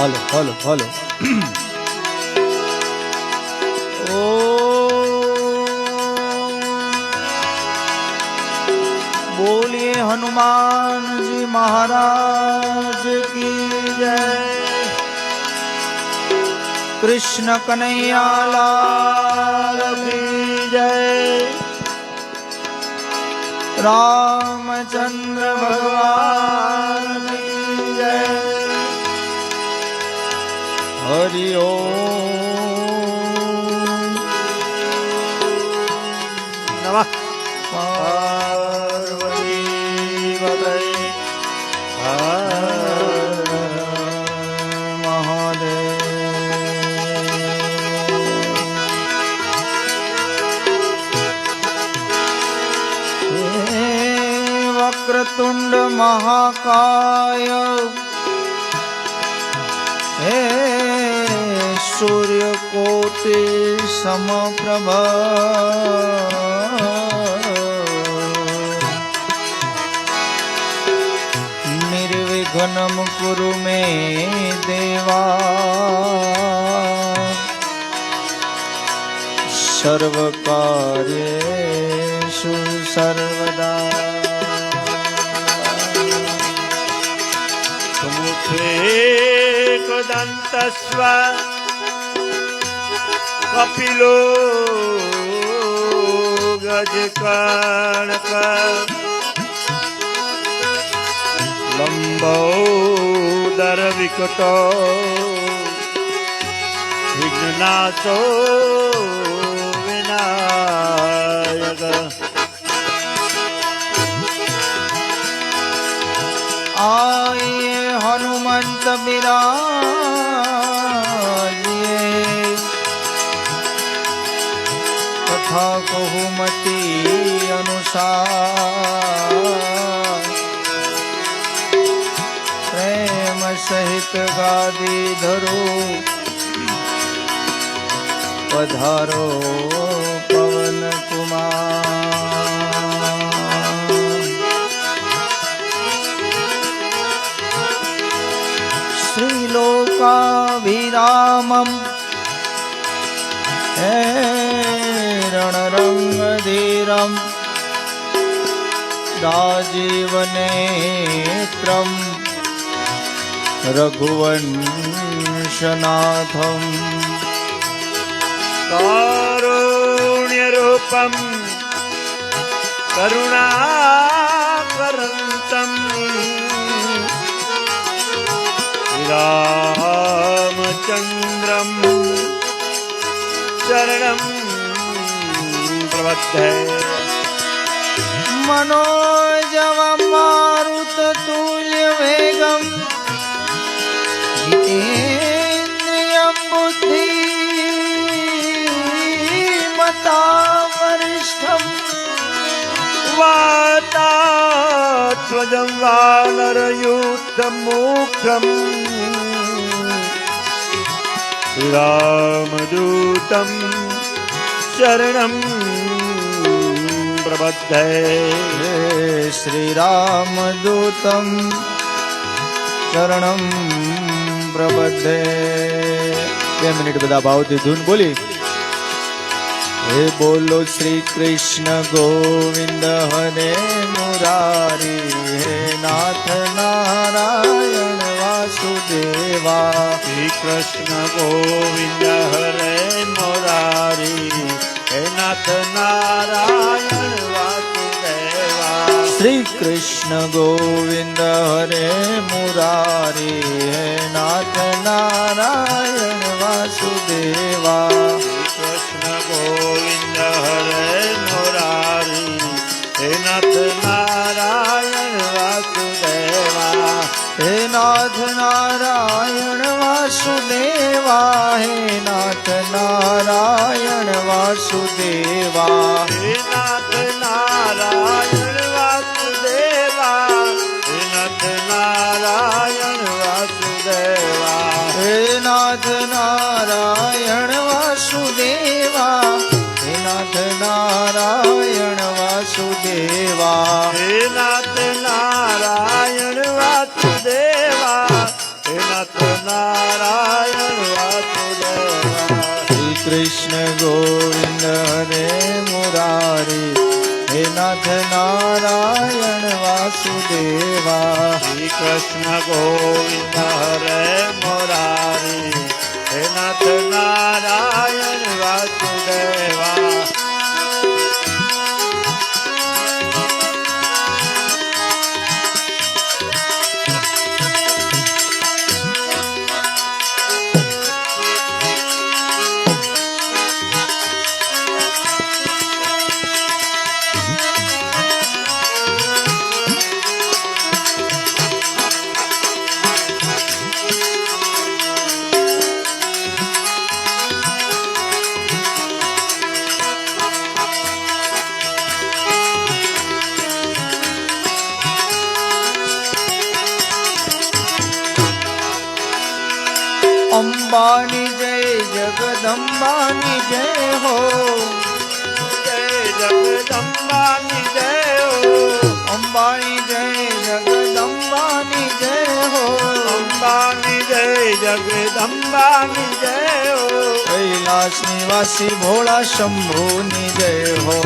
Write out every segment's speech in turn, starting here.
હાલો હાલો હાલો ઓ બોલીએ હનુમાનજી મહારાજ કી જય। कृष्ण कन्हैया लाल की जय। रामचंद्र भगवान की जय। हरि ओम नमः पार्वती पतये हर महादेव। वक्रतुंड महाकाय हे सूर्यकोटि समप्रभ निर्विघ्नं कुरु मे देवा। सर्वकार्येषु सर्वदा। एकदन्तस्व कपिलो गजकर्णक लम्बोदरविकटो विघ्ननाशो विनायक। आइए हनुमंत बिराजिए कथा बहुमति अनुसार प्रेम सहित गादी धरो पधारो पवन कुमार। श्रीलोकाभिरामं हे रणरंगधीरं राजीवनेत्रं रघुवंशनाथं कारुण्यरूपं करुणाकरन्तं रामचन्द्रं शरणं प्रपद्ये। मनोजवं मारुततुल्यवेगं जितेन्द्रियं बुद्धिमतां वातात्मजं वानरयूथमुख्यं रामदूतं शरणं प्रपद्ये। श्रीरामदूतं शरणं प्रपद्ये। 2 મિનિટ બધા ભાવથી ધૂન બોલી। हे बोलो श्री कृष्ण गोविंद हरे मुरारी। हे नाथ नारायण वासुदेवा। श्री कृष्ण गोविंद हरे मुरारी। हे नाथ नारायण वासुदेवा। श्री कृष्ण गोविंद हरे मुरारी। हे नाथ नारायण वासुदेवा। कृष्ण गोविंद हरे मुरारी। हे नाथ नारायण वासुदेवा। हे नाथ नारायण वासुदेवा। हे नाथ नारायण वासुदेवा। हे नाथ नारायण वासुदेवा। हे नाथ नारायण वासुदेवा। हे नाथ नारायण वासुदेवा। हे नाथ नारायण वासुदेवा। हे नाथ नारायण वासुदेवा। हे नाथ નારાયણ વાસુદેવા શ્રી કૃષ્ણ ગોવિંદ હરે મુરારી હે નાથ નારાયણ વાસુદેવા શ્રી કૃષ્ણ ગોવિંદ હરે મુરારી હે નાથ નારાયણ વાસુદેવા અંબાની જય જગદંબાની જય હો જય જગદંબાની જય હો અંબાની જય જગદંબાની જય હો અંબાની જય જગદંબાની જય હો કૈલાસ નિવાસી ભોળા શંભુની જય હો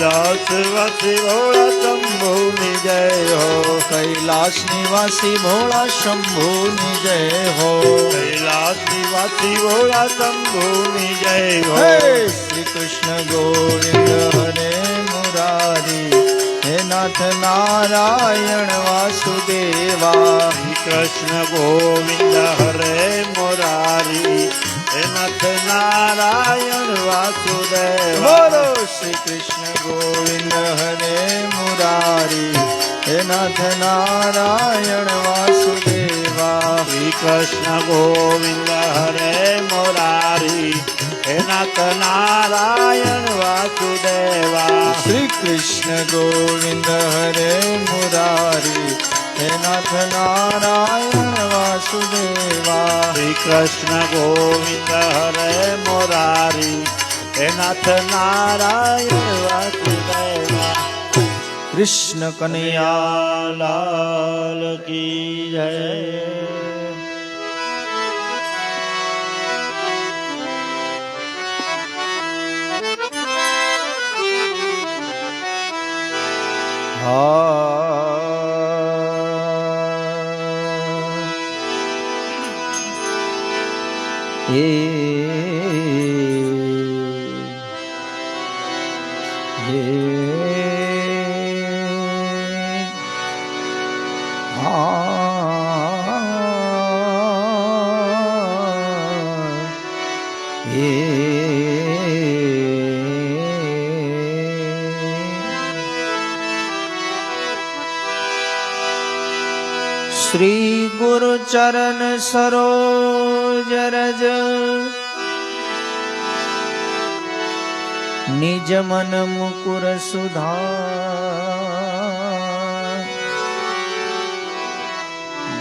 કૈલાસવાસી ભોળા શંભુની જય હો કૈલાસ નિવાસી ભોળા શંભુની જય હો કૈલાસવાસી ભોળા શંભુની જય હો હે શ્રી કૃષ્ણ ગોવિંદ હરે મુરારી હે નાથ નારાયણ વાસુદેવા શ્રી કૃષ્ણ ગોવિંદ હરે મુરારી હે નાથ નારાયણ વાસુદેવા બોલો શ્રી કૃષ્ણ ગોવિંદ હરે મુરારી હે નાથ નારાયણ વાસુદેવા શ્રી કૃષ્ણ ગોવિંદ હરે મુરારી હે નાથ નારાયણ વાસુદેવા શ્રી કૃષ્ણ ગોવિંદ હરે મુરારી હે નાથ નારાયણ વાસુદેવા શ્રી કૃષ્ણ ગોવિંદ હરે મુરારી હે નાથ નારાયણ વાસુદેવા કૃષ્ણ કનૈયા લાલ કી જય શ્રી ગુરુ ચરણ સરોજ રજ નિજ મન મુકુર સુધા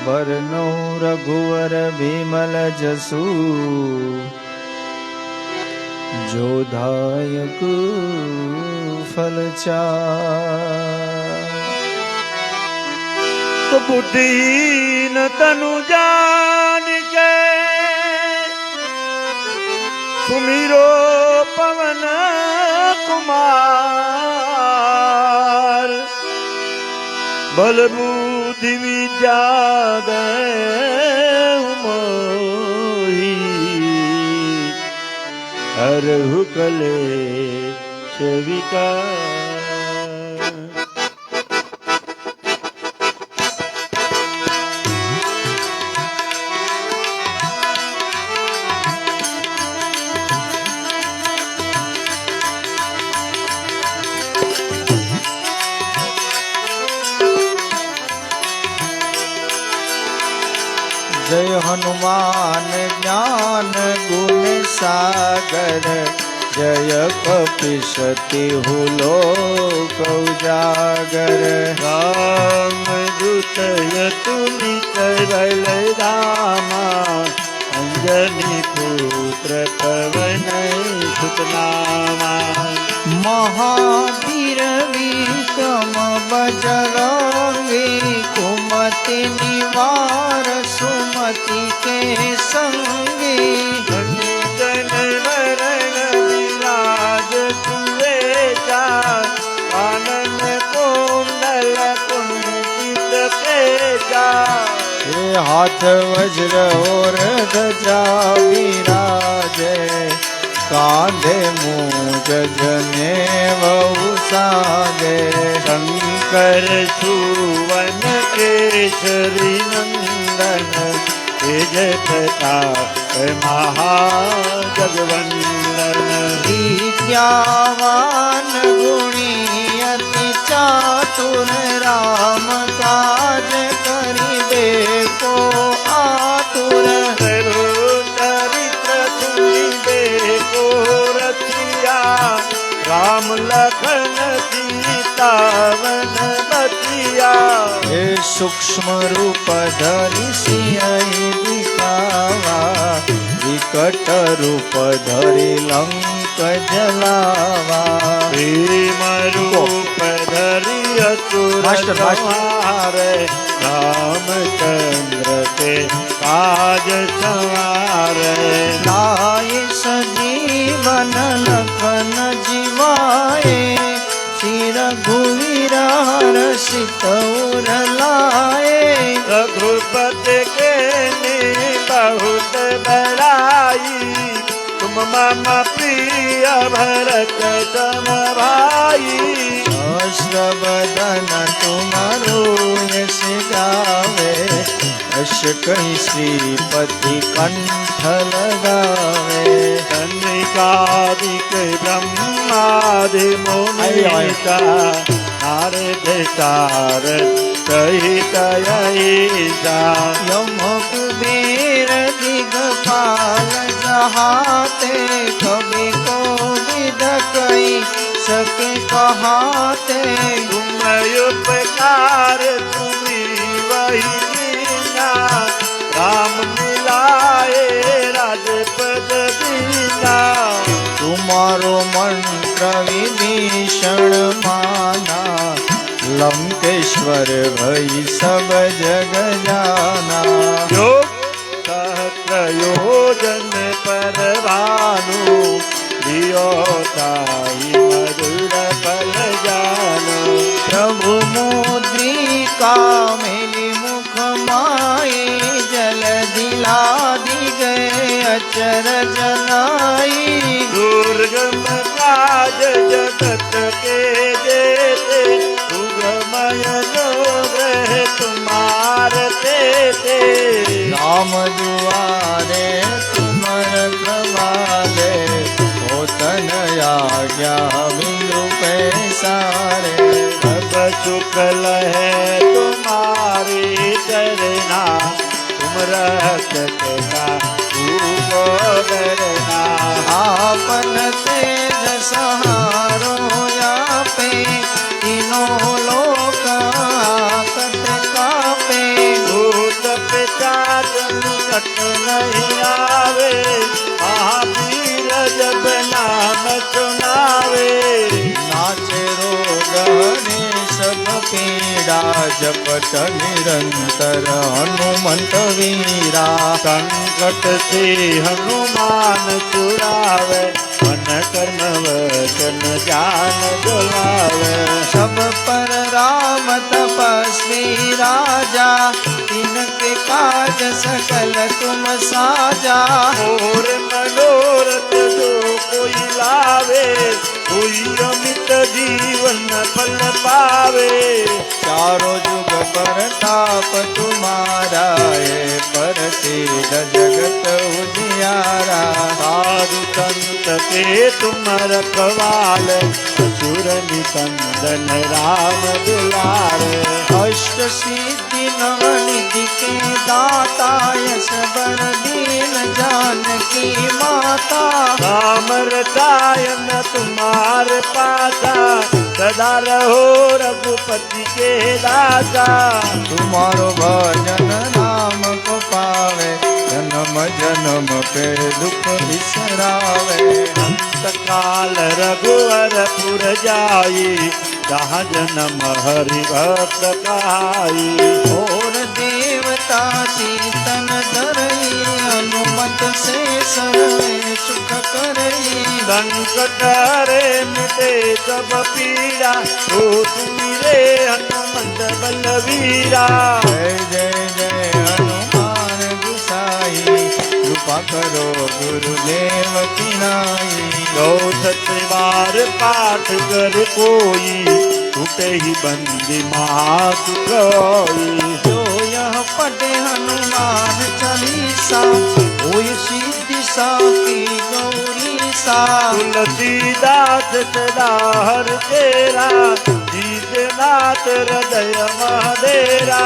બરનો રઘુવર વિમલ જસુ જોધાયક ફલચા बुद्धिहीन तनु जान के सुमिरो पवन कुमार बल बुद्धि विद्या दे मोही हरहु कले सेविका जय हनुमान ज्ञान गुण सागर जय कपिशति लोक उजागर राम दूत यतुनि करल रामा अंजनी पुत्र पवन सुत नामा महावीर विक्रम बजरंगी कुमति निवार सुमति के संगी कंचन वरण विराज सुवेशा कानन कुंडल कुंचित केशा हे हाथ वज्र और ध्वजा विराजे कांधे मूज जनेऊ सागे शंकर सुवन केसरी नंदन तेज प्रताप महाजगवंदन विद्यावान गुणी अति चातुर राम काज करिबे को आतुर चरित्र सुनिबे को रसिया राम लखन सीता वन बतिया हे सूक्ष्म रूप धरि सिंह दिखावा विकट रूप धरि लंक जलावा प्रेम रूप धरि असुर मास्टर, मास्टर। संहारे रामचंद्र के काज संवारे लाए सजीवन लखन जीवाए श्री रघुवीर हर्षित उर लाए रघुपति के ने बहुत बड़ाई तुम मम प्रिय भरत सम भाई अश्रवदन तुमरो यश गावे यश कहीं श्रीपति कंठ लगावे कनिकादिक ब्रह्मादि मुनिता नारद सारद सहित ऐसा यम कुबेर दिगपाल जहाते कवि को विद कई सके कहाते तुम उपकार तुम्ही वही दीना राम मिलाए राजपद दीना तुम्हारो मंत्र विभीषण माना लंकेश्वर भई सब जग जाना योग सहस्र योजन पर भानु दियो ताई मधुर फल जानो प्रभु मुद्रिका मेली मुख माए जल दिला दी गए अचर जनाई दुर्गम काज जगत के जेते सुगमय ग्रह तुम्हार ते राम दुआरे तुमर प्रभाले होतन आज्ञा बिंदु पैसारे सब शुक्ल है तुम्हारी चरना तुम रखता डरना आपन तेज सहारो या पे तीनों लोक आकत कापे भूत पिशाच निकट नहीं आवे महावीर जब नाम सुनावे नाचे रोग हरे सब पीड़ा जपत निरंतर हनुमंत वीरा संकट से हनुमान छुड़ावे मन कर्म वचन ज्ञान दिलावे सब पर राम तपस्वी राजा तिनके काज सकल तुम साजा और मनोरथ जो कोई लावे कोई अमित जीवन फल पावे चारों जुग पर ताप तुम्हारा है पर सिद्ध जगत उजियारा साधु संत के तुम रखवाल असुर निकंदन राम दुलारे अष्ट सिद्धि नवनिधि के दाता यश बर दीन जानकी माता राम रसायन तुम्हारे पासा सदा रहो रघुपति के दासा तुम्हारो भजन नाम को पावे जन्म जन्म के दुख बिसरावे अंत काल रघुवर पुर जाई जहाँ जन्म हरि भक्त कहाई और देवता सीतन धरई हनुमान सर्वे सुख करई। संकट रे मिटे सब पीड़ा, ओ तुमी रे हनुमंत बलवीरा। जय जय जय हनुमान गुसाई, कृपा करो गुरुदेव की नाई। 64 बार पाठ कर कोई, छूटे ही बंदी महासुखोई। जो यह पढ़े हनुमान चालीसा, होय सिद्धि साकी गौरी सा। तुलसीदास सदा हर तेरा, जीतनाथ हृदय महादेरा।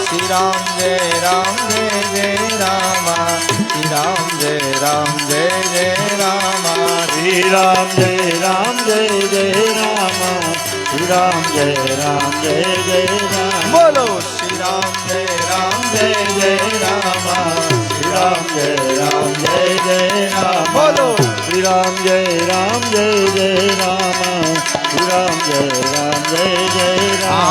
श्री राम जय राम जय जय रामा, श्री राम जय राम जय जय रामा। श्री राम जय राम जय जय राम, श्री राम जय जय राम। बोलो श्री राम जय राम जय जय रामा, श्री राम जय जय राम। बोलो श्री राम जय जय राम, श्री राम जय जय राम। श्री राम जय जय राम।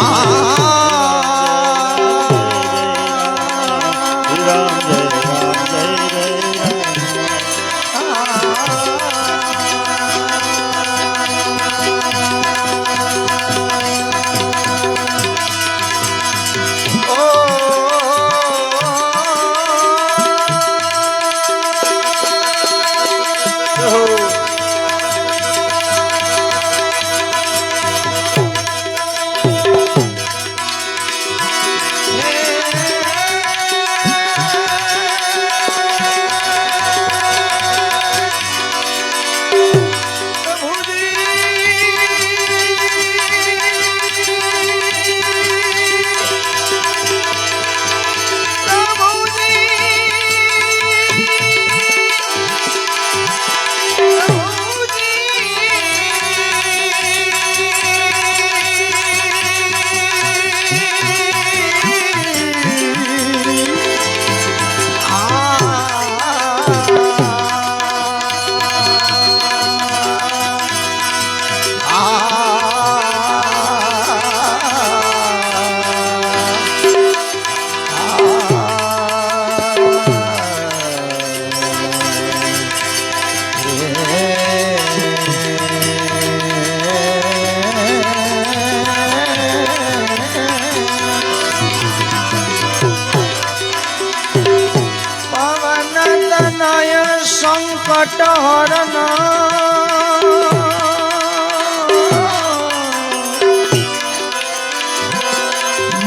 संकट हरण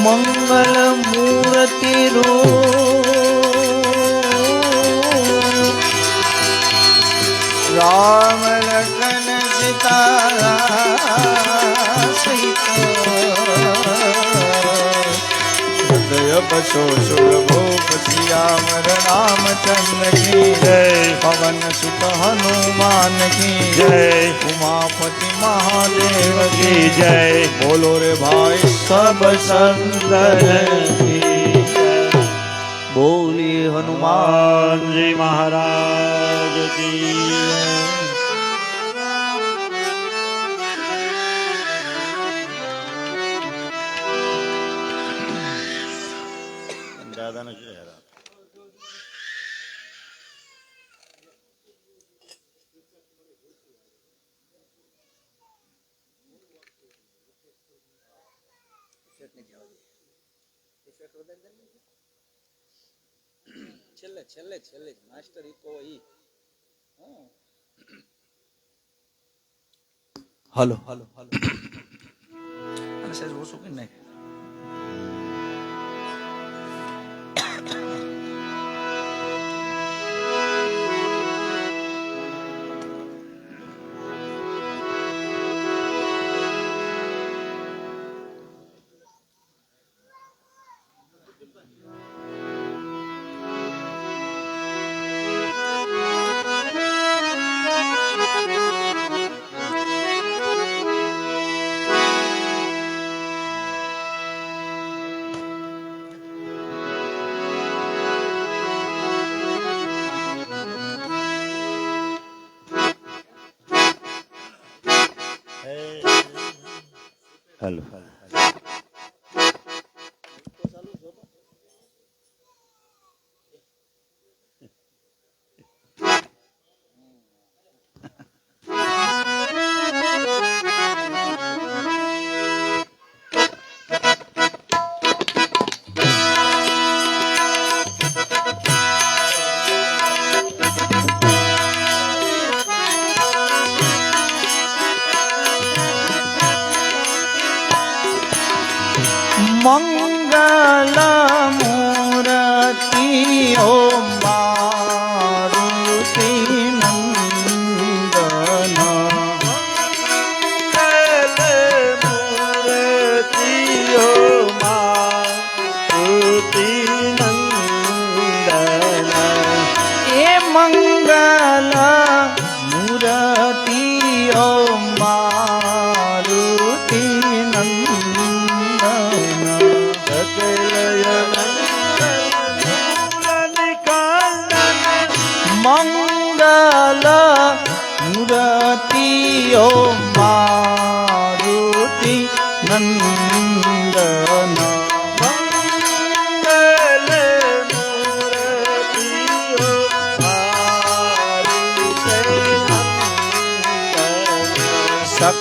मंगल मूर्ति राम लखन सीता सहित हृदय बसो सुरभूप श्यामर रामचंद्र की जय। पवन सुत हनुमान की जय। उमापति महादेव की की जय। बोलो रे भाई सब संतन की बोलिए हनुमान हनुमान जी महाराज की। છેલ્લે છેલ્લે છેલ્લે માસ્ટર ઈ તો ઈ હલો હલો હલો અને સાહેબ ઓછું કરી નાખે हेलो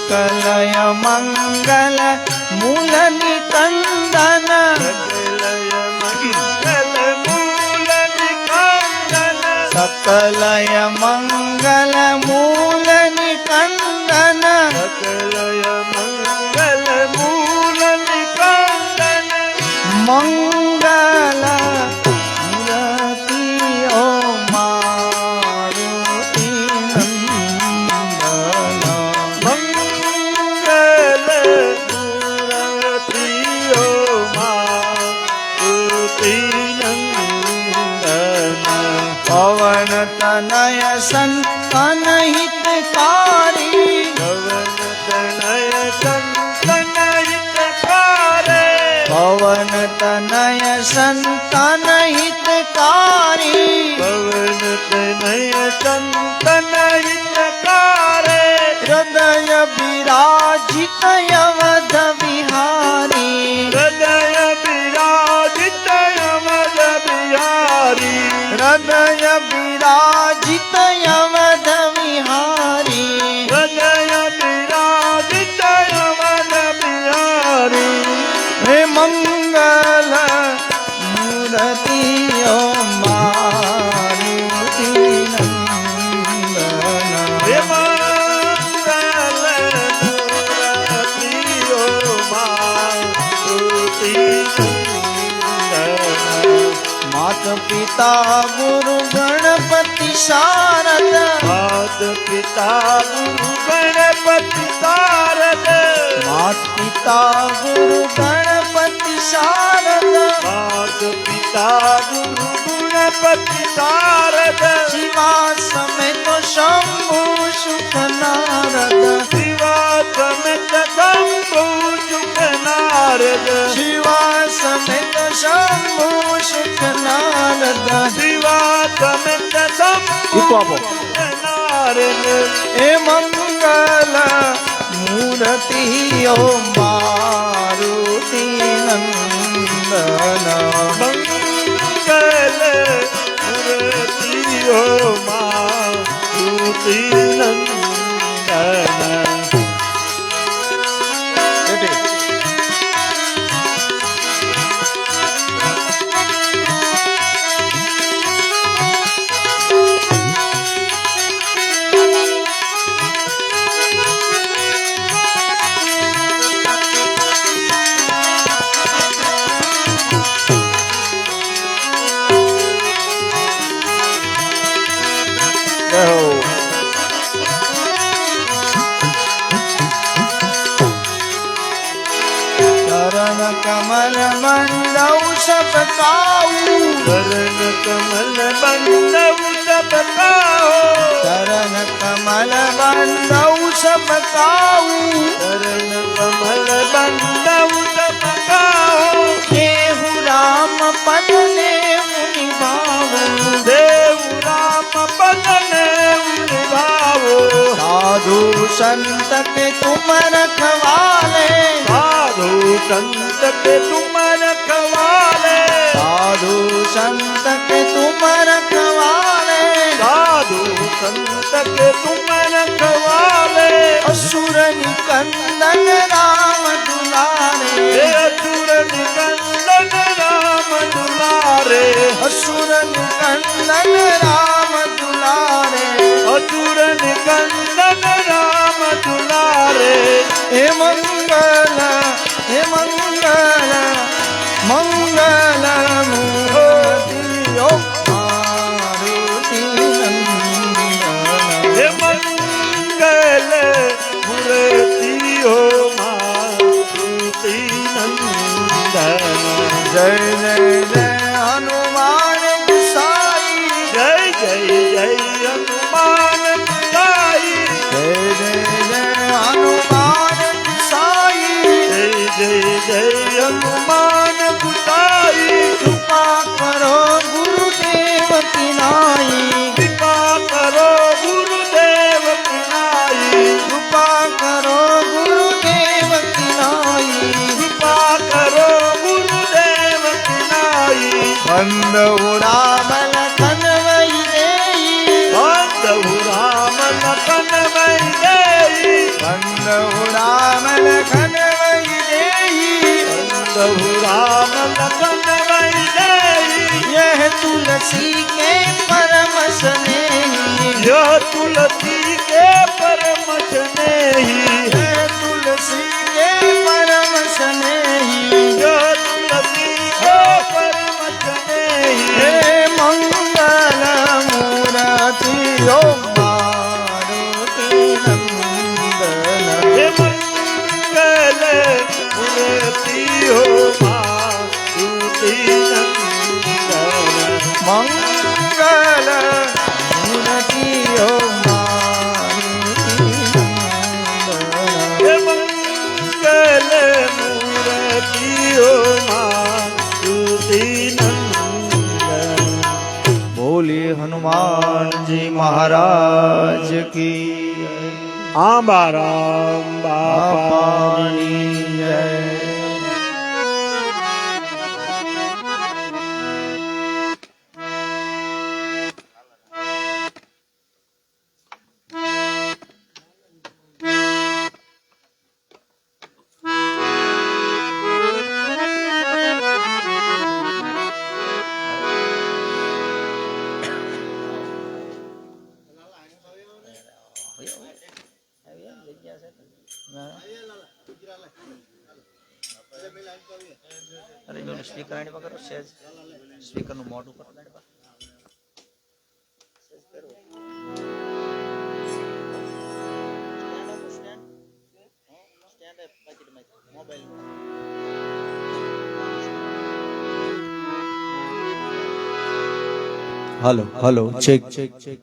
सकलय मंगल मूल निकंदन सकलय मंगल मूल निकंदन मंगल मूर्ति ओ मारुति नंदन पवन तनय संतन हितकारी पवन तनय संतन हितकारी हृदय विराजित अवध विहारी हृदय विराजित अवध विहारी हे मंगल मूर्ति ओ मारुति नंदन मात पिता गुरु गणपति शारद मात पिता गुरु गणपति शारद मात पिता गुरु गणपति शारद मात पिता गुरु गणपति शारद शिवा समेत शंभु सुख नारद शिवा समेत शंभु सुख नारद शिवा समेत शंभु सुख नारद शिवा समेत शंभु सुख नारद हे मंगल मूर्ति ओ मारुति नंदन मंगल मूर्ति ओ मारुति नंदन चरण कमल मंडौ सब काऊ चरण कमल बंदौ सब काओ चरण कमल मंडौ सब काऊ चरण कमल बंदौ सब काओ देहु राम पद ने मुनि भावु देव राम पद ने भावो साधु संत के तुम रखवाले साधु संत के तुम रखवाले साधु संत के तुम रखवाले साधु संत के तुम रखवाले असुर निकंदन राम दुलारे हे असुर निकंदन राम दुलारे असुर निकंदन राम दुलारे असुर निकंदन राम दुलारे हे मंगल मंगल मूर्ति ओ मारुति नंदन हे मंगल मूर्ति हो मारुति नंदन जय जय जय हनुमान गोसाई जय जय जय हनुमान गोसाई जय जय जय हनुमान गोसाई जय जय जय हनुमान गोसाई कृपा करो गुरुदेव की नाई कृपा करो गुरुदेव की नाई कृपा करो गुरुदेव की नाई कृपा करो गुरुदेव की नाई बंधु राम लखन वही देई बंधु राम लखन वैदेही बंधु બંધુ રામ લખન વૈદેહી બંધુ રામ લખન વૈદેહી यह तुलसी के परम स्नेही यह तुलसी के परम स्नेही यह तुलसी के परम स्नेही यह तुलसी के परम स्नेही हे मंगल मूर्ति ओ मारुति नंदन हे मंगल मूर्ति हो मारुति नंदन मंगल मूर्ति ओ मारुति नंदन हे मंगल मूर्ति हो मारुति नंदन बोले हनुमान जी महाराज की आंबाराम बापा पानी जय અરે જો સ્પીકર આની પર કરો સેજ સ્પીકર નું મોઢું પર આની પર સેજ કરો સ્ટેન્ડ અપ પાકીટ માં mobile hello hello check check check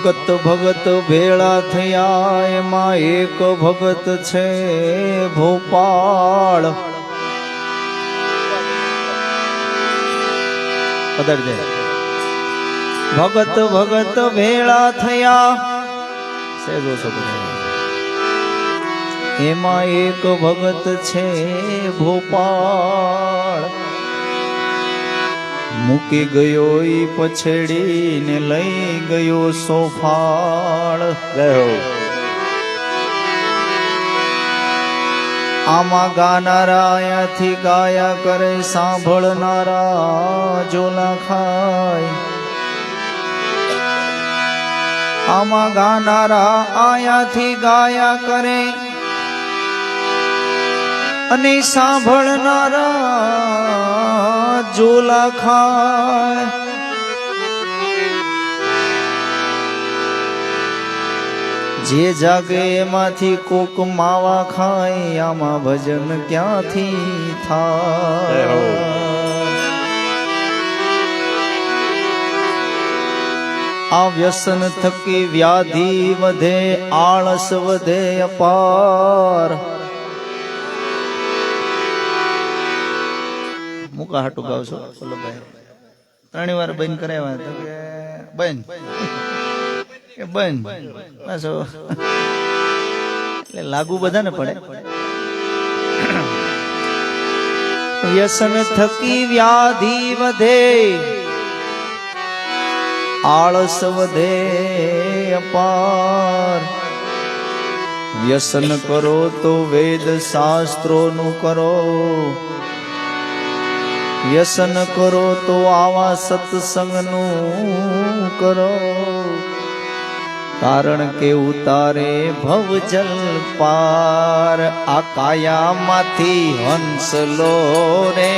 ભગત ભગત ભેળા થયા એમાં એક ભગત છે ભોપાળ ભગત ભગત ભેળા થયા સહેજો એમાં એક ભગત છે ભોપાળ મૂકી ગયો ઈ પછેડીને લઈ ગયો સોફાળ રહ્યો આમાં ગાનારા અહીંયાથી ગાયા કરે સાંભળનારા જોલા ખાય આમાં ગાનારા અહીંયાથી ગાયા કરે અને સાંભળનારા જોલા ખાય જે જાગે એમાંથી કોક માવા ખાય આમાં ભજન ક્યાંથી થાય આ વ્યસન થકી વ્યાધિ વધે આળસ વધે અપાર મુકા હાટું ગાવ છો બોલો ભાઈ ત્રણ વાર બંધ કરાવ્યા તો કે બંધ કે બંધ બસ એટલે લાગુ બધાને પડે વ્યસન થકી વ્યાધિ વધે આળસ વધે અપાર વ્યસન કરો તો વેદ શાસ્ત્રોનું કરો વ્યસન કરો તો આવા સત્સંગનું કરો, કારણ કે ઉતારે ભવજલ પાર. આ કાયામાંથી હંસ લો રે,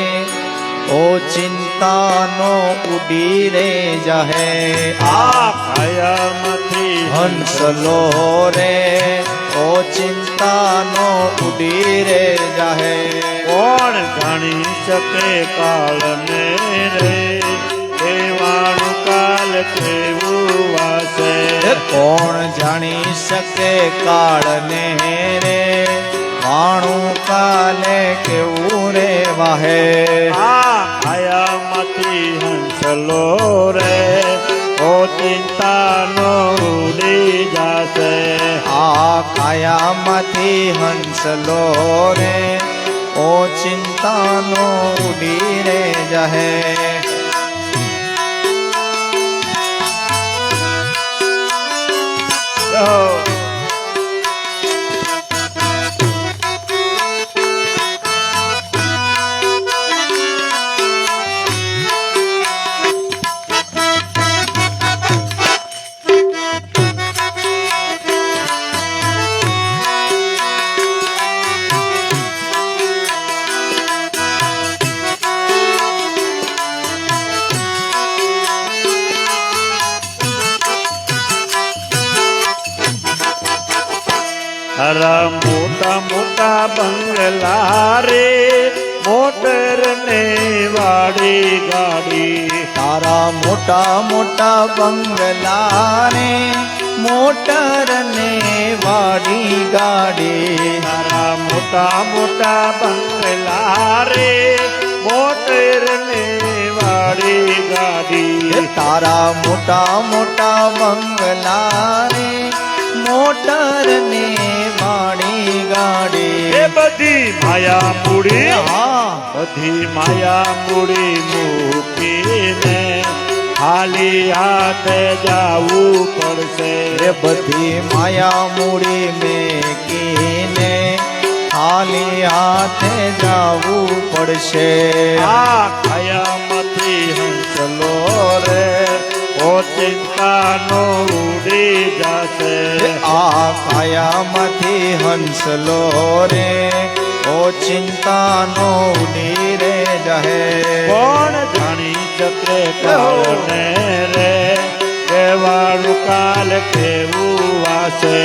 ઓ ચિંતાનો ઉડી રે જાહે. આ કાયામાંથી હંસ લો રે, ઓ ચિંતાનો ઉડી રે જાહે. કોણ જાણી શકે કાળને રે, એવાનું કાલ કેવું વાસે. કોણ જાણી શકે કાળને રે, વાણું કાલે કેવું રે વાહે. આ કાયામાંથી હંસલો રે, ઓ ચિંતાનો ઉડી જાશે. આ કાયામાંથી હંસલો રે, ઓ ચિંતાનો ઉડી રે જાહે. તારા મોટા મોટા બંગલા રે, મોટર ને વાડી ગાડી. તારા મોટા મોટા બંગલા રે, મોટર ને વાડી ગાડી. તારા મોટા મોટા બંગલા રે, મોટર ને વાડી ગાડી. તારા મોટા મોટા બંગલા રે, મોટર ને વાડી ગાડી. એ બધી માયા મૂડી, હા બધી માયા મૂડી મૂકીને ખાલી હાથે જાવું પડશે. રે બધી માયા મૂડી મેકીને ખાલી હાથે જાવું પડશે. આ કાયામાંથી હંસલો રે, ઓ ચિંતાનો ઉડી જાશે. આ કાયામાંથી હંસલો રે, ઓ ચિંતાનો ઉડી રે જાહે. કોણ જાણી શકે કાળને રે, કેવાળું કાલ કેવું વાસે.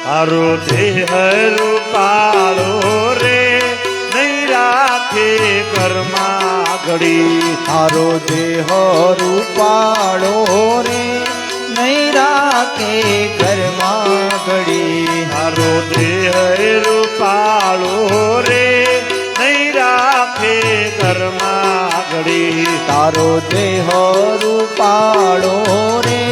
તારો દેહ રૂપાળો રે, નહીં રાખે ઘરમાં ઘડી. તારો દેહ રૂપાળો રે, નહીં રાખે ઘરમાં ઘડી. તારો દેહ રૂપાળો રે, નહીં રાખે ઘરમાં ઘડી. તારો દેહ રૂપાળો રે,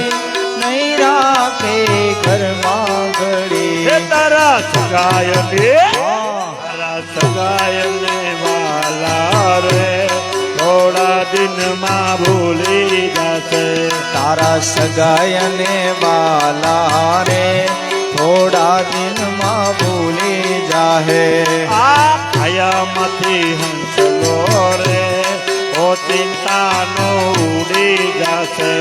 નહીં રાખે ઘરમાં ઘડી. તારા સગાય ને, તારા સગાય ને વાલા રે, થોડા દિનમાં ભૂલી જશે. તારા સગાયને વાલા રે, થોડા દિનમાં ભૂલી જાહે. આ કાયામાંથી હંસલો રે, ઓ ચિંતાનો ઉડી જશે.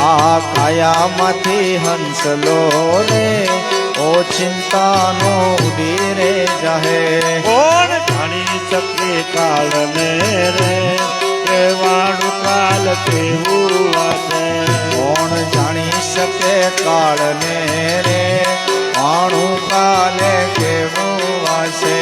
આ કાયામાંથી હંસલો રે, ઓ ચિંતાનો ઉડી રે જા. જાહે કોણ જાણી શકે કાળને રે કહેવાનું કાલ કેવું વાતે કોણ જાણી શકે કાળને રે આણું કાલે કેવું વાસે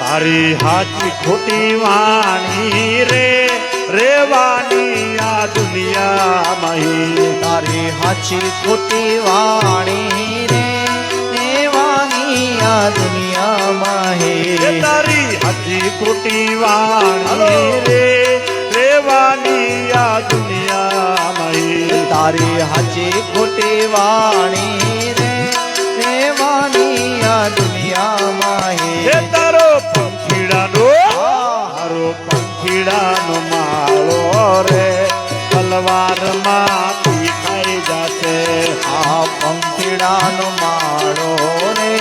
તારી હાચી ખોટી વાણી રે રેવાની આ દુનિયામાં તારી હાચી ખોટી વાણી રે દેવાની આ દુનિયામાં હે તારી હાચી ખોટી વાણી રે રેવાની આ દુનિયામાં તારી હાચી ખોટી વાણી રે દેવાની આ દુનિયામાં હે તારો પંખીડાનો હારો પંખીડાનો માળો રે તલવારમાં ખાઈ જાશે આ પંખીડાનો માળો રે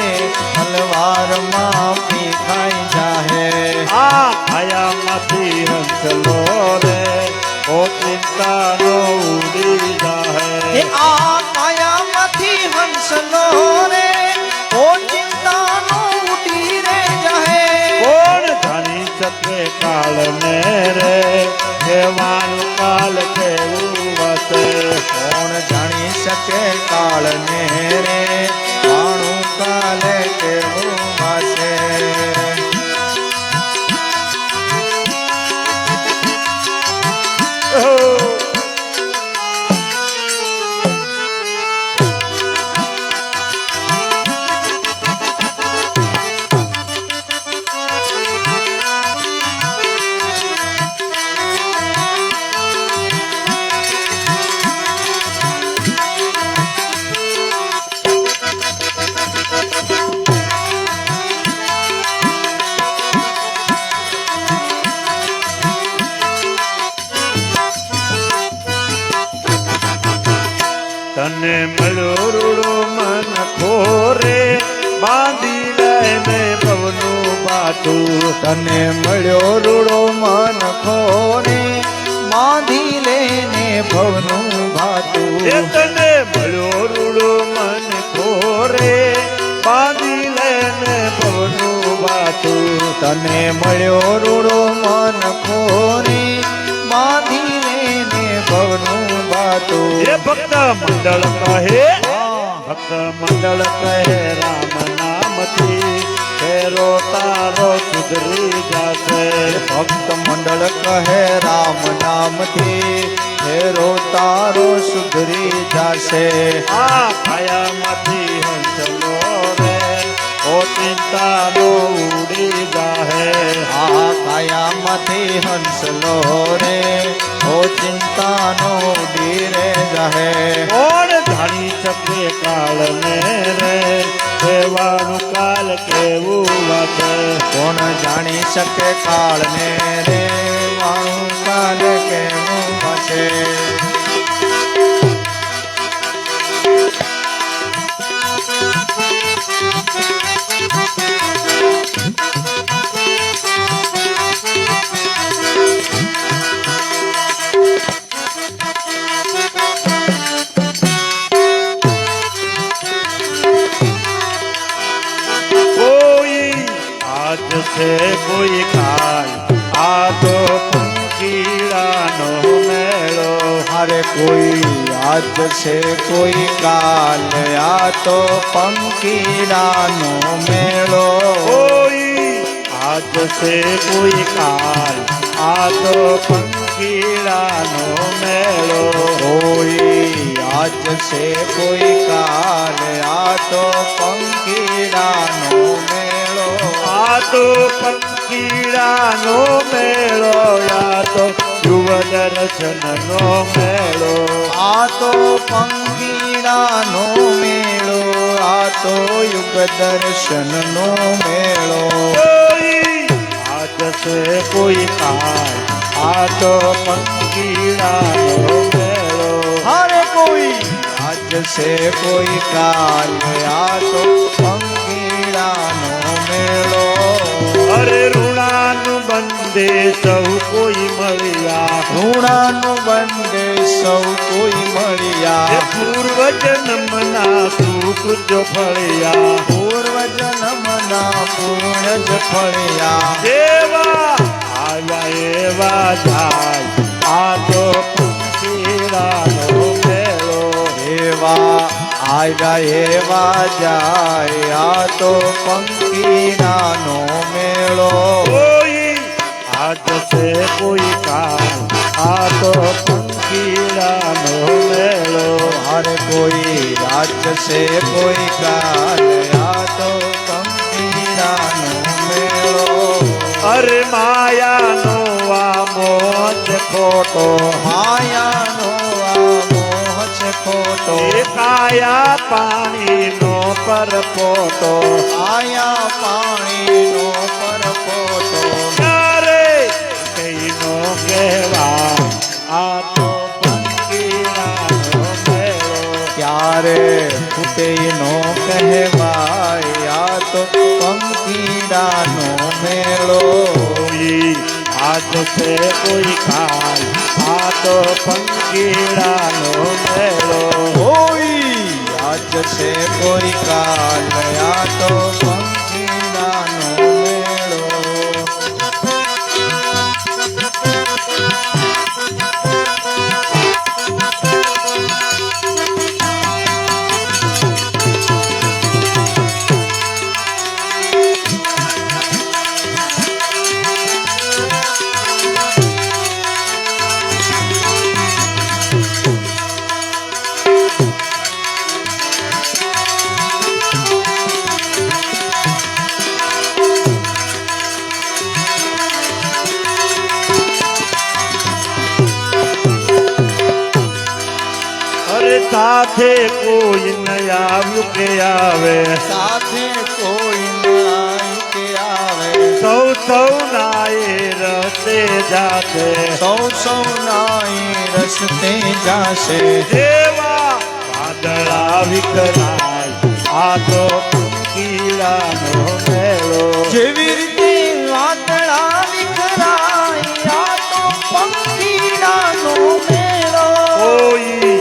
તલવારમાં ખાઈ જાહે આ આયામાંથી હંસલો રે ઓ ચિંતાનો ઉડી જાહે આ કાયામાંથી હંસલો રે ઓ ચિંતાનો ઉડી રે જાહે કોણ જાણી શકે કાળને રે કહેવાનું કાલ કેવું વસે કોણ જાણી શકે કાળને રે આણું કાલે કેવું વાસે તને મળ્યો રૂડો મન ખોરે બાંધી લઈને પવનું બાટું તને મળ્યો રૂડો મન ખોરે બાંધી લેને ભવનું ભાતું એ તને મળ્યો રૂડો મન ખોરે બાંધી લઈને પવનું બાટું તને મળ્યો રૂડો મન ખોરે બાંધી લેને ભવનું ભાતું એ ભક્ત મંડળ કહે ભક્ત મંડળ કહે રામ નામથી ફેરો તારો સુધરી જશે ભક્ત મંડળ કહે રામ નામથી ફેરો તારો સુધરી જાશે આ કાયામાંથી હંસલો રે ઓ ચિંતાનો ઉડી જાહે આ કાયામાંથી હંસલો રે ઓ ચિંતાનો ઉડી રે જાહે કોણ જાણી શકે કાળને રે કહેવાનું કાલ કેવું વાતે કોણ જાણી શકે કાળને રે વાણું કાલ કેવું વાસે છે કોઈ કાલ આ તો પંખીડાનો મેળો અરે કોઈ આજ છે કોઈ કાલ આ તો પંખીડાનો મેળો કોઈ આજ છે કોઈ કાલ આ તો પંખીડાનો મેળો કોઈ આજ છે કોઈ કાલ આ તો પંખીડાનો મેળો આ તો પંખીડાનો મેળો આ તો પૂર્વ દર્શનનો મેળો આ તો પંગીડાનો મેળો, આ તો યુગ દર્શનનો મેળો. આજ છે કોઈ કાળ આ તો પંગીડાનો મેળો. હારે કોઈ આજ છે કોઈ કાલ, આ તો પંગીડાનો મેળો. અરે ઋણાનું બંધે સૌ કોઈ મળ્યા, ઋણાનું બંધે સૌ કોઈ મળ્યા. પૂર્વ જન્મના સુખ જો ફળ્યા, પૂર્વ જન્મના પુણ્ય જ ફળ્યા. એવા આવ્યા એવા જાય આ તો પંગીડાનો મેળો. એવા આવ્યા એવા જાય, આ તો પંખીડાનો મેળો. કોઈ આજ છે કોઈ કાળ આ તો પંગીડાનો મેળો. હરે કોઈ રાજ છે કોઈ કાલ, આ તો પંખીડાનો મેળો. અરે માયાનો આ મોહ છે ખોટો, માયાનો આ મોહ છે ખોટો. એ કાયા પાણીનો પરપોટો. આયા પાણીનો પરપોટો. ક્યારે કઈનો કહેવા આ તો પંગીડાનો મેળો. ક્યારે ફૂટે નો કહેવાય, આ તો પંખીડાનો મેળો. કોઈ આજ છે કોઈ કાળ આ તો પંગીડાનો મેળો. કોઈ આજ છે કોઈ કાલ, આ તો પંખીડાનો મેળો. અરે સાથે કોઈ ન આવ્યું કે આવે, સાથે કોઈ ના કે આવે. સૌ સૌ નાએ રસ્તે જાતે. સૌ સૌ નાઈ રસ્તે જાશે. દેવા વાદળા વિકરાય આ તો પંગીડાનો મેળો. જેવી રીતે વાદળા વિખરાય, આ તો પંખીડાનો મેળો. કોઈ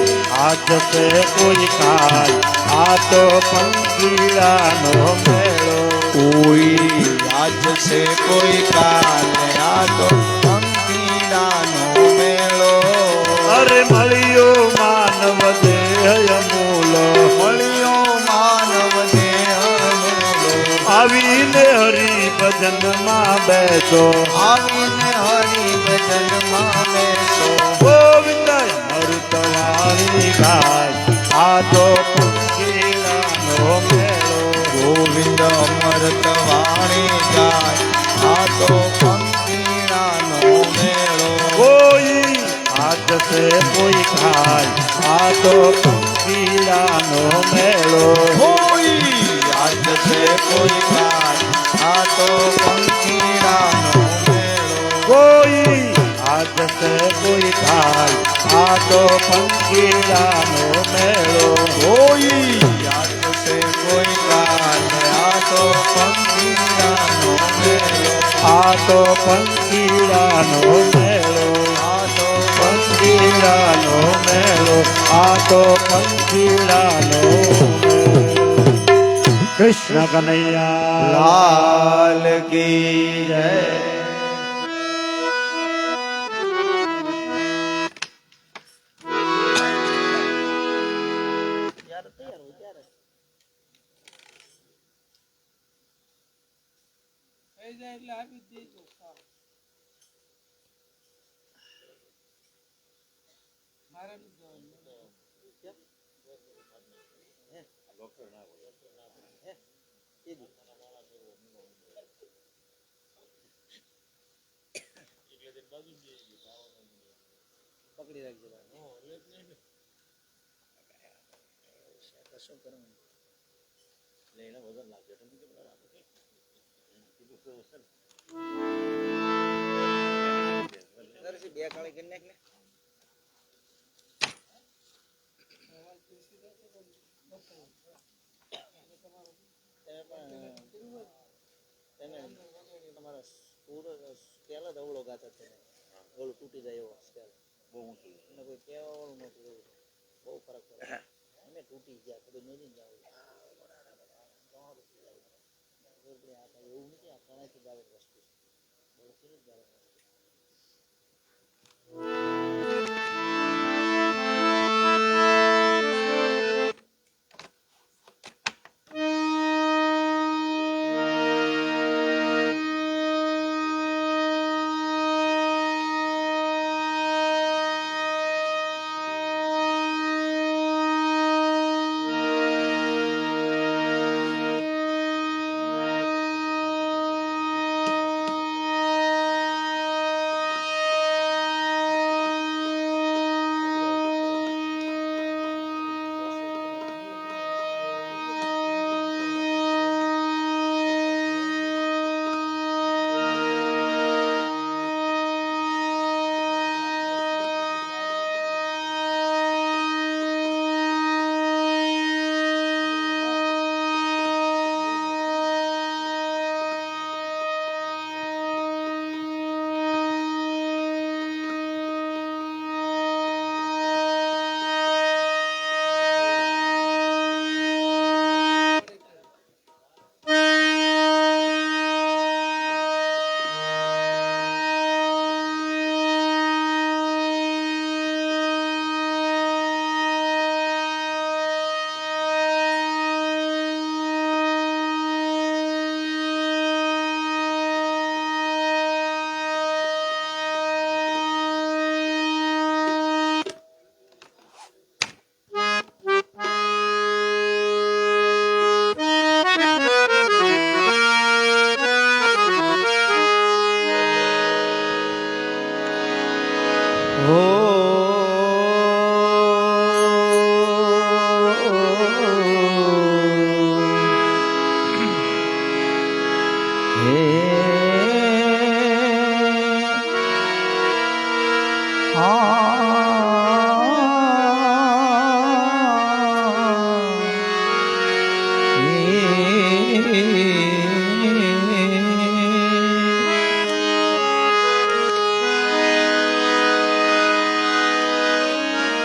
આજ છે કોઈ કાળ આ તો પંગીડાનો મેળો. કોઈ આજ છે કોઈ કાલ, આ તો પંખીડાનો મેળો. અરે મળ્યો માનવ દેહ મૂલો, મળ્યો માનવ દેહ મૂલો. આવીને હરિ ભજનમાં બેસો. આવીને હરિ ભજનમાં બેસો. ગોવિંદ અમૃતવાણી ગાય આ તો પંગીડાનો મેળો. ગોવિંદ અમૃત વાણી ગાય, આ તો પંખીડાનો મેળો. કોઈ આજ છે કોઈ કાળ આ તો પંગીડાનો મેળો. કોઈ આજ છે કોઈ કાલ, આ તો પંખીડાનો મેળો. કોઈ આજ છે કોઈ કાળ આ તો પંગીડાનો મેળો. કોઈ આજ છે કોઈ કાલ, આ તો પંખીડાનો મેળો. આ તો પંગીડાનો મેળો. આ તો પંગીડાનો મેળો. આ તો પંગીડાનો મેળો. કૃષ્ણ કનૈયા લાલ કી જય. પકડી રાખજો શું કરવાનું લઈને વજન લાગજો તમે કે બધા રાખો બે કાળી કરી નાખ ને તમારા પૂરો સ્કેલ જ અવળો ગાતા છે ઓલું તૂટી જાય એવો સ્કેલ બહુ ઊંચું એને કોઈ કહેવા વાળું નહોતું એવું બહુ ફરક પડે અમે તૂટી ગયા કદી નહીં જાવ એવું નથી આ ઘણાથી જાવે વસ્તુ બહુથી જ જાવે વસ્તુ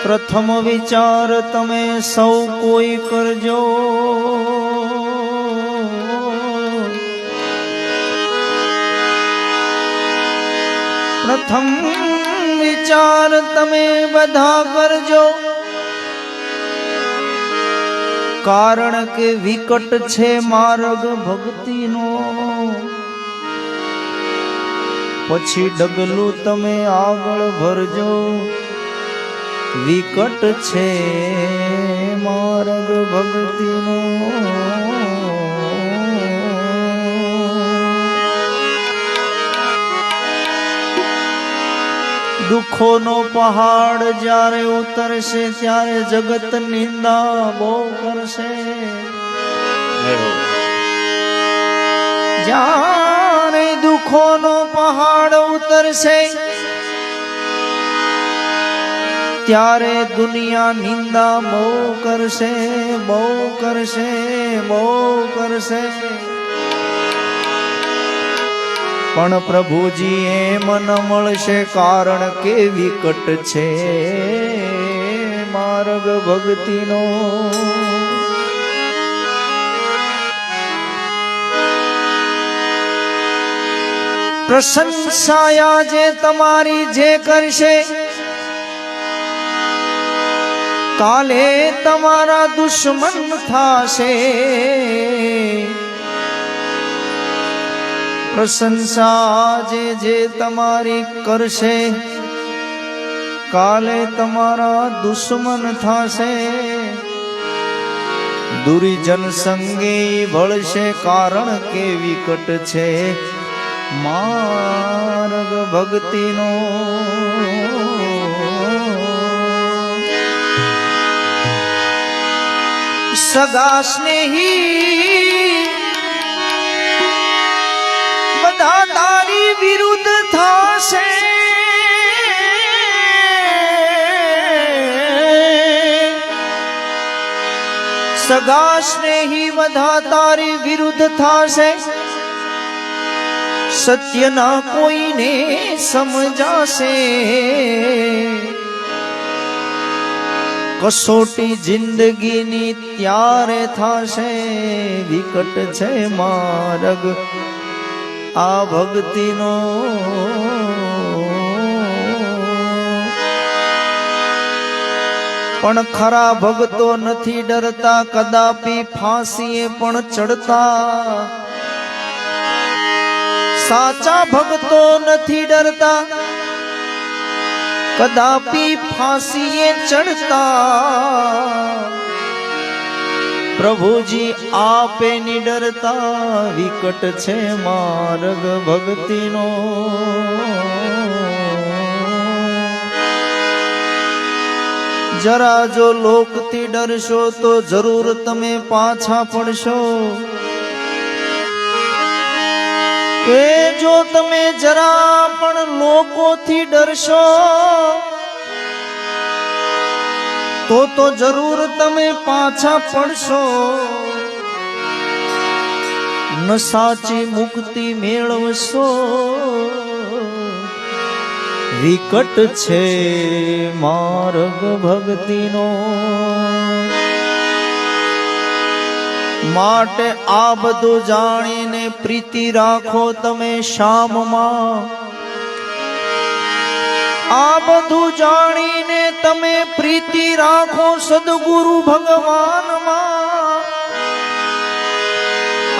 પ્રથમ વિચાર તમે સૌ કોઈ કરજો પ્રથમ વિચાર તમે બધા કરજો કારણ કે વિકટ છે માર્ગ ભક્તિનો પછી ડગલું તમે આગળ ભરજો વિકટ છે માર્ગ ભક્તિનો દુઃખોનો પહાડ જ્યારે ઉતરશે ત્યારે જગત નિંદા બહુ કરશે જ્યારે દુઃખોનો પહાડ ઉતરશે ત્યારે દુનિયા નિંદા બહુ કરશે બહુ કરશે બહુ કરશે પણ પ્રભુજી એમ ન મળશે કારણ કે વિકટ છે માર્ગ ભક્તિનો પ્રશંસાયા જે તમારી જે કરશે કાલે તમારા દુશ્મન થાશે પ્રશંસા જે તમારી કરશે કાલે તમારા દુશ્મન થાશે દુર્જન સંગે ભળશે કારણ કે વિકટ છે માર્ગ ભક્તિનો સગા સ્નેહી બધા તારી વિરુદ્ધ થાશે. સગા સ્નેહી બધા તારી વિરુદ્ધ થાશે. સત્યના કોઈને સમજાશે. કસોટી જિંદગીની ત્યારે થાશે. વિકટ છે માર્ગ આ ભક્તિનો. પણ ખરા ભક્તો નથી ડરતા કદાપી ફાંસીએ પણ ચડતા. સાચા ભક્તો નથી ડરતા કદાપી ફાંસીએ ચડતા. પ્રભુજી આપે ની ડરતા. વિકટ છે માર્ગ ભક્તિનો. જરા જો લોકથી ડરશો તો જરૂર તમે પાછા પડશો. કે જો તમે જરા પણ લોકોથી ડરશો તો જરૂર તમે પાછા પડશો. ન સાચી મુક્તિ મેળવશો. વિકટ છે માર્ગ ભક્તિનો. માટે આ બધું જાણીને પ્રીતિ રાખો તમે શામમાં. આ બધું જાણીને તમે પ્રીતિ રાખો સદગુરુ ભગવાનમાં.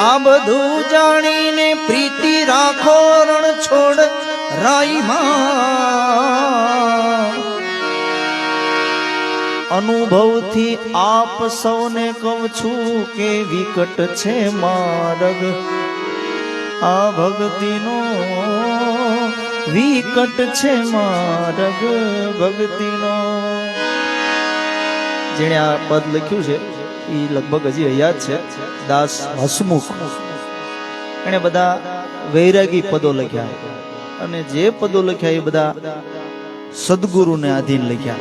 આ બધું જાણીને પ્રીતિ રાખો રણ છોડ રાઈમાં. અનુભવથી આપ સૌને કહું છું કે વિકટ છે માર્ગ આ ભક્તિનો. વિકટ છે માર્ગ ભક્તિનો. જેણે આ પદ લખ્યું છે એ લગભગ હજી યાદ છે, દાસ હસમુખ. એણે બધા વૈરાગી પદો લખ્યા અને જે પદો લખ્યા એ બધા સદગુરુને આધીન લખ્યા.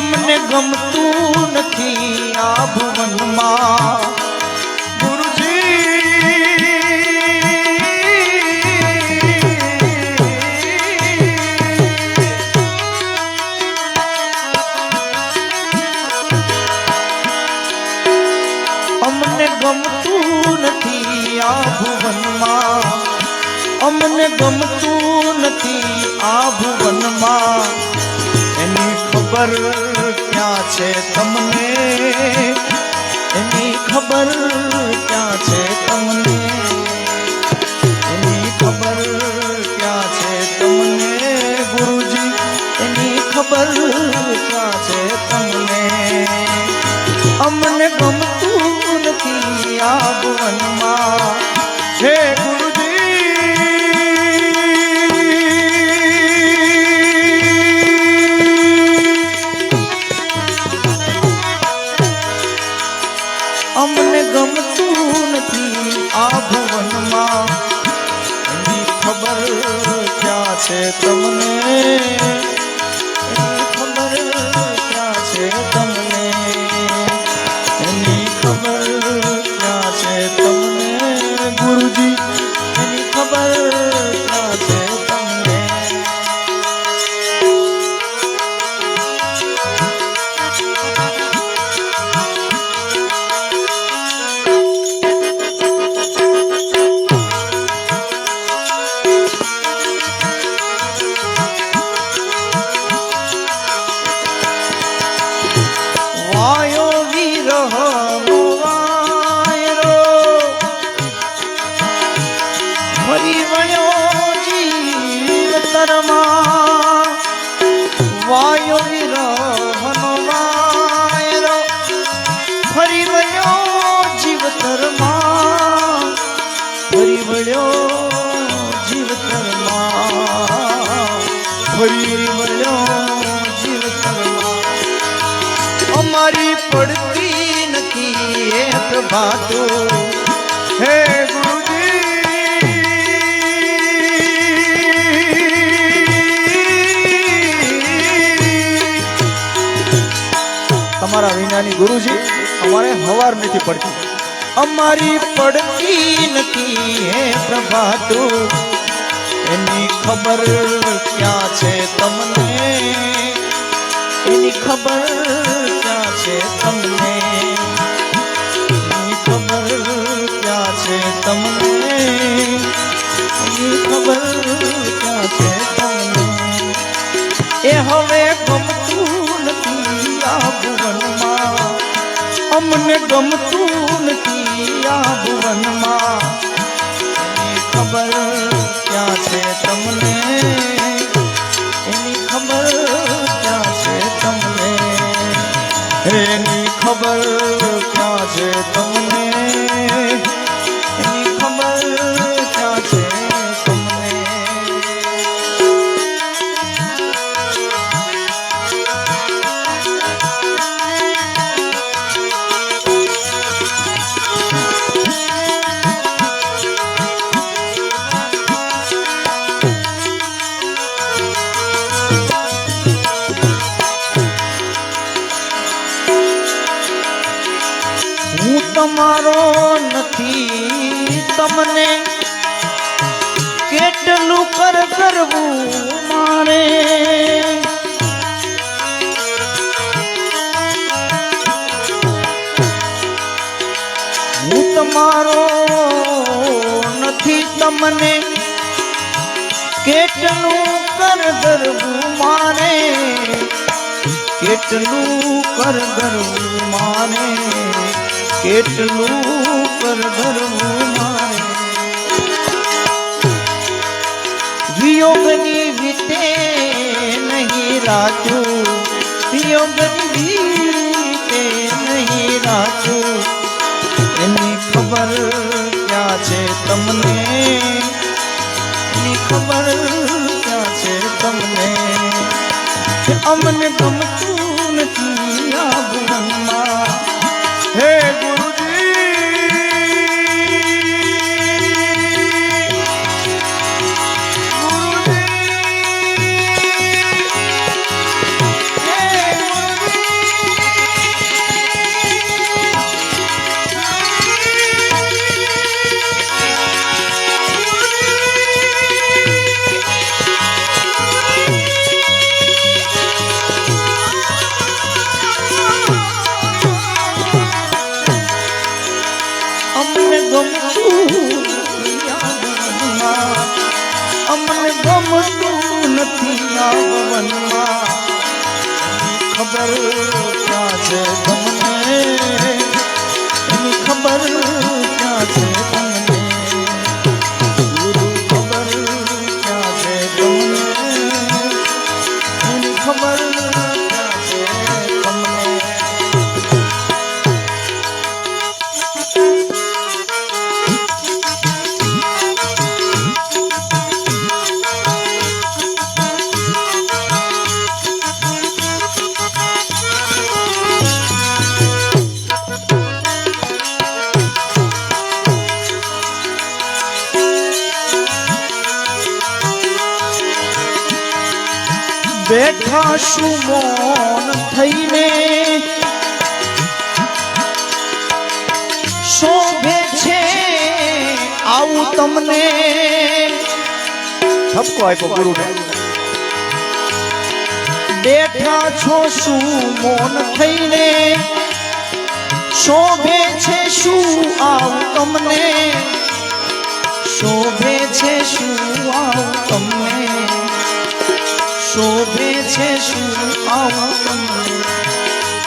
અમને ગમતું નથી આ ભુવનમાં ગુરુજી. અમને ગમતું નથી આ ભુવનમાં. અમને ગમતું નથી આ ભુવનમાં. એની ખબર ક્યાં છે તમને. એની ખબર ક્યાં છે તમને. એની ખબર ક્યાં છે તમને ગુરુજી. એની ખબર ક્યાં છે તમને. અમને ગમતું નથી આ ભુવનમાં છે ગુરુજી. અમને ગમતું નથી આ ભુવનમાં. એની ખબર ક્યાં છે તમને. એની ખબર ક્યાં છે તમને. એની ખબર ક્યાં છે તમને ગુરુજી. એની ખબર ક્યાં છે તમને. પ્રભાતું હે તમારા વિનાની ગુરુજી અમારે હવાર નથી પડતી, અમારી પડતી નથી હે પ્રભાતું, એની ખબર ક્યાં છે તમને, એની ખબર ક્યાં છે તમને, એની ખબર ક્યાં છે તમને, એની ખબર ક્યાં છે તમને, એ હવે ગમતું નથી આ ભુવનમાં, અમને ગમતું નથી આ ભુવનમાં, એની ખબર ક્યાં છે તમને, એની ખબર ક્યાં છે તમને, એની ખબર ક્યાં છે તમને, એની ખબર ક્યાં છે તમને. હું તમારો નથી તમને કેટલું કરવું મારે, હું તમારો નથી તમને કેટલું કરવું મારે, કેટલું કરવું મારે, કેટલું કરવું મારે, વિયોગની વીતે નહીં રાચું, વિયોગની વીતે નહીં રાચું, એની ખબર ક્યાં છે તમને, એની ખબર ક્યાં છે તમને, કે અમને ગમતું નથી આ ભુવનમાં હે અમને ગમતું નથી આ ભવનમાં, ખબર ક્યાં છે તમને, એની ખબર ક્યાં છે તમને, ગુરુ ખબર ક્યાં છે તમને, એની ખબર ક્યાં છે તમને. બેઠા શું મૌન થઈને શોભે છે આવું તમને, ઠપકો આપ્યો ગુરુને. બેઠા છો શું મૌન થઈને શોભે છે શું આવું તમને, શોભે છે શું આવું તમને, શોભે છે શું આવું તમને,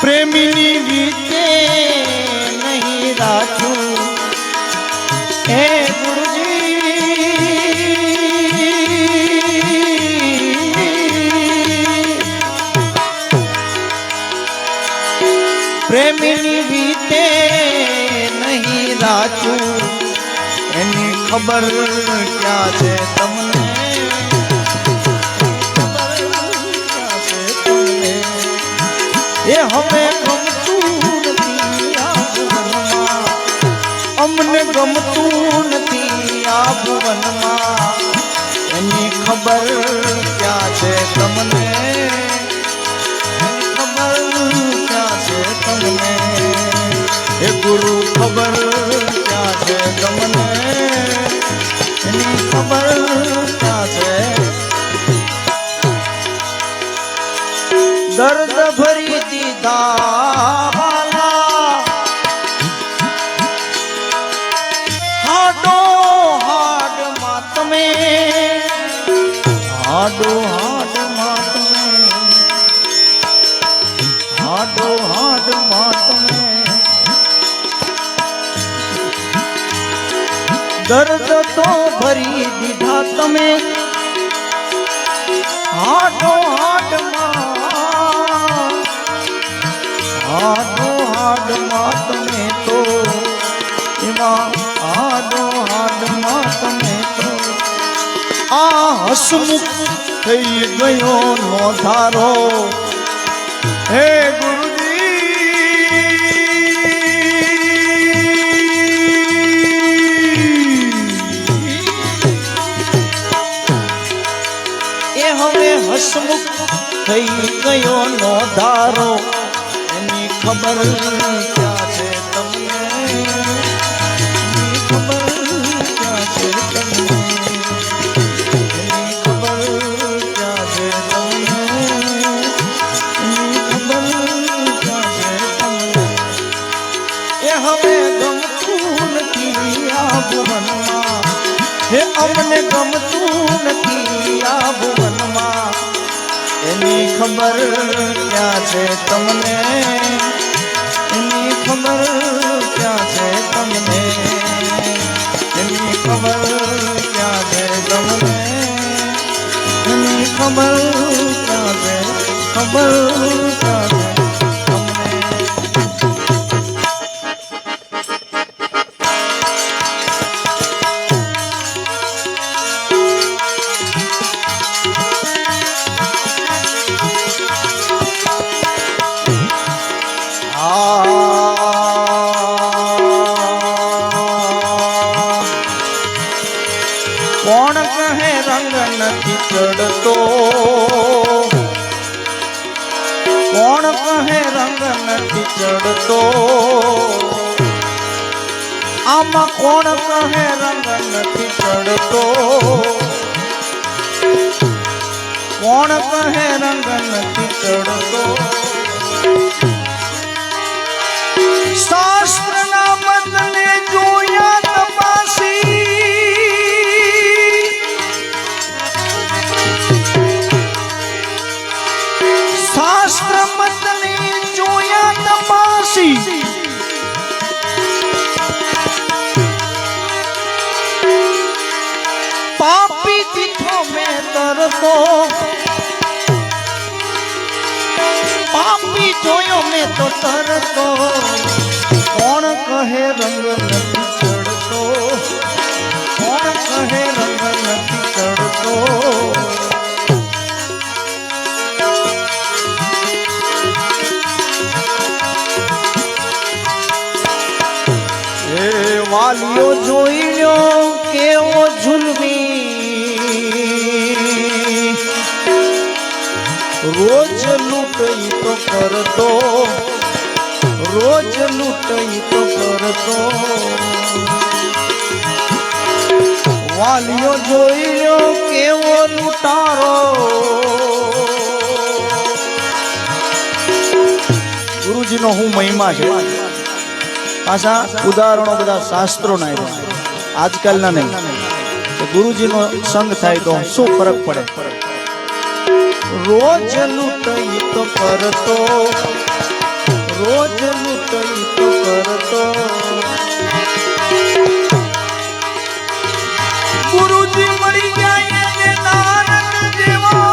પ્રેમીની વીતે નહીં રાખું હે પ્રેમીની વીતે નહીં રાચું, એની ખબર ક્યાં છે તમને, એ હવે ગમતું નથી આ ભુવનમાં, અમને ગમતું નથી આ ભુવનમાં એની ખબર ક્યાં છે તમને ખબર ક્યાં છે તમને હે ગુરુ ખબર ક્યાં છે તમને એની ખબર ક્યાં છે દર્દ ભરી દીધા હાડો હાડમાં તમે હાડો હાડમાં તમે દર્દ તો ભરી દીધા તમે હાડો હાડમાં હાડો હાડમાં તમે તો એમાં હાડો હાડમાં તમે તો આ હસમુખ થઈ ગયો નો ધારો હે ગુરુજી એ હવે હસમુખ થઈ ગયો નો ધારો એની ખબર ક્યાં છે તમને એની ખબર ક્યાં છે તમને હે અમને ગમતું નથી આ ભુવનમાં એની ખબર ક્યાં છે તમને એની ખબર ક્યાં છે તમને એની ખબર ક્યાં છે તમને એની ખબર ક્યાં છે ખબર ક્યાં છે કોણ કહે રંગ નથી ચડતો કોણ કહે રંગ નથી ચડતો આમાં કોણ કહે રંગ નથી ચડતો કોણ કહે રંગ નથી ચડતો શાસ્ત્રના બદલે જોયા તપાસી શાસ્ત્ર બદલે જોયા તપાસી પાપી દીઠો મેં તરતો પાપી જોયો મેં તો તરતો કોણ કહે રંગ નથી ચડતો કોણ કહે રંગ નથી ચડતો એ વાલીઓ જોઈ લ્યો કેવો ઝુલમી રોજ લૂંટઈ તો કરતો રોજ લૂંટઈ તો કરતો વાલીઓ જોઈ લ્યો કેવો લૂંટારો ગુરુજીનો હું મહિમા છે પાછા ઉદાહરણો બધા શાસ્ત્રોના આજકાલના નહીં ગુરુજીનો સંગ થાય તો શું ફરક પડે રોજ લૂંટઈ તો કરતો રોજ લૂંટઈ તો કરતો ગુરુજી મળી જાય ને નાનક જેવા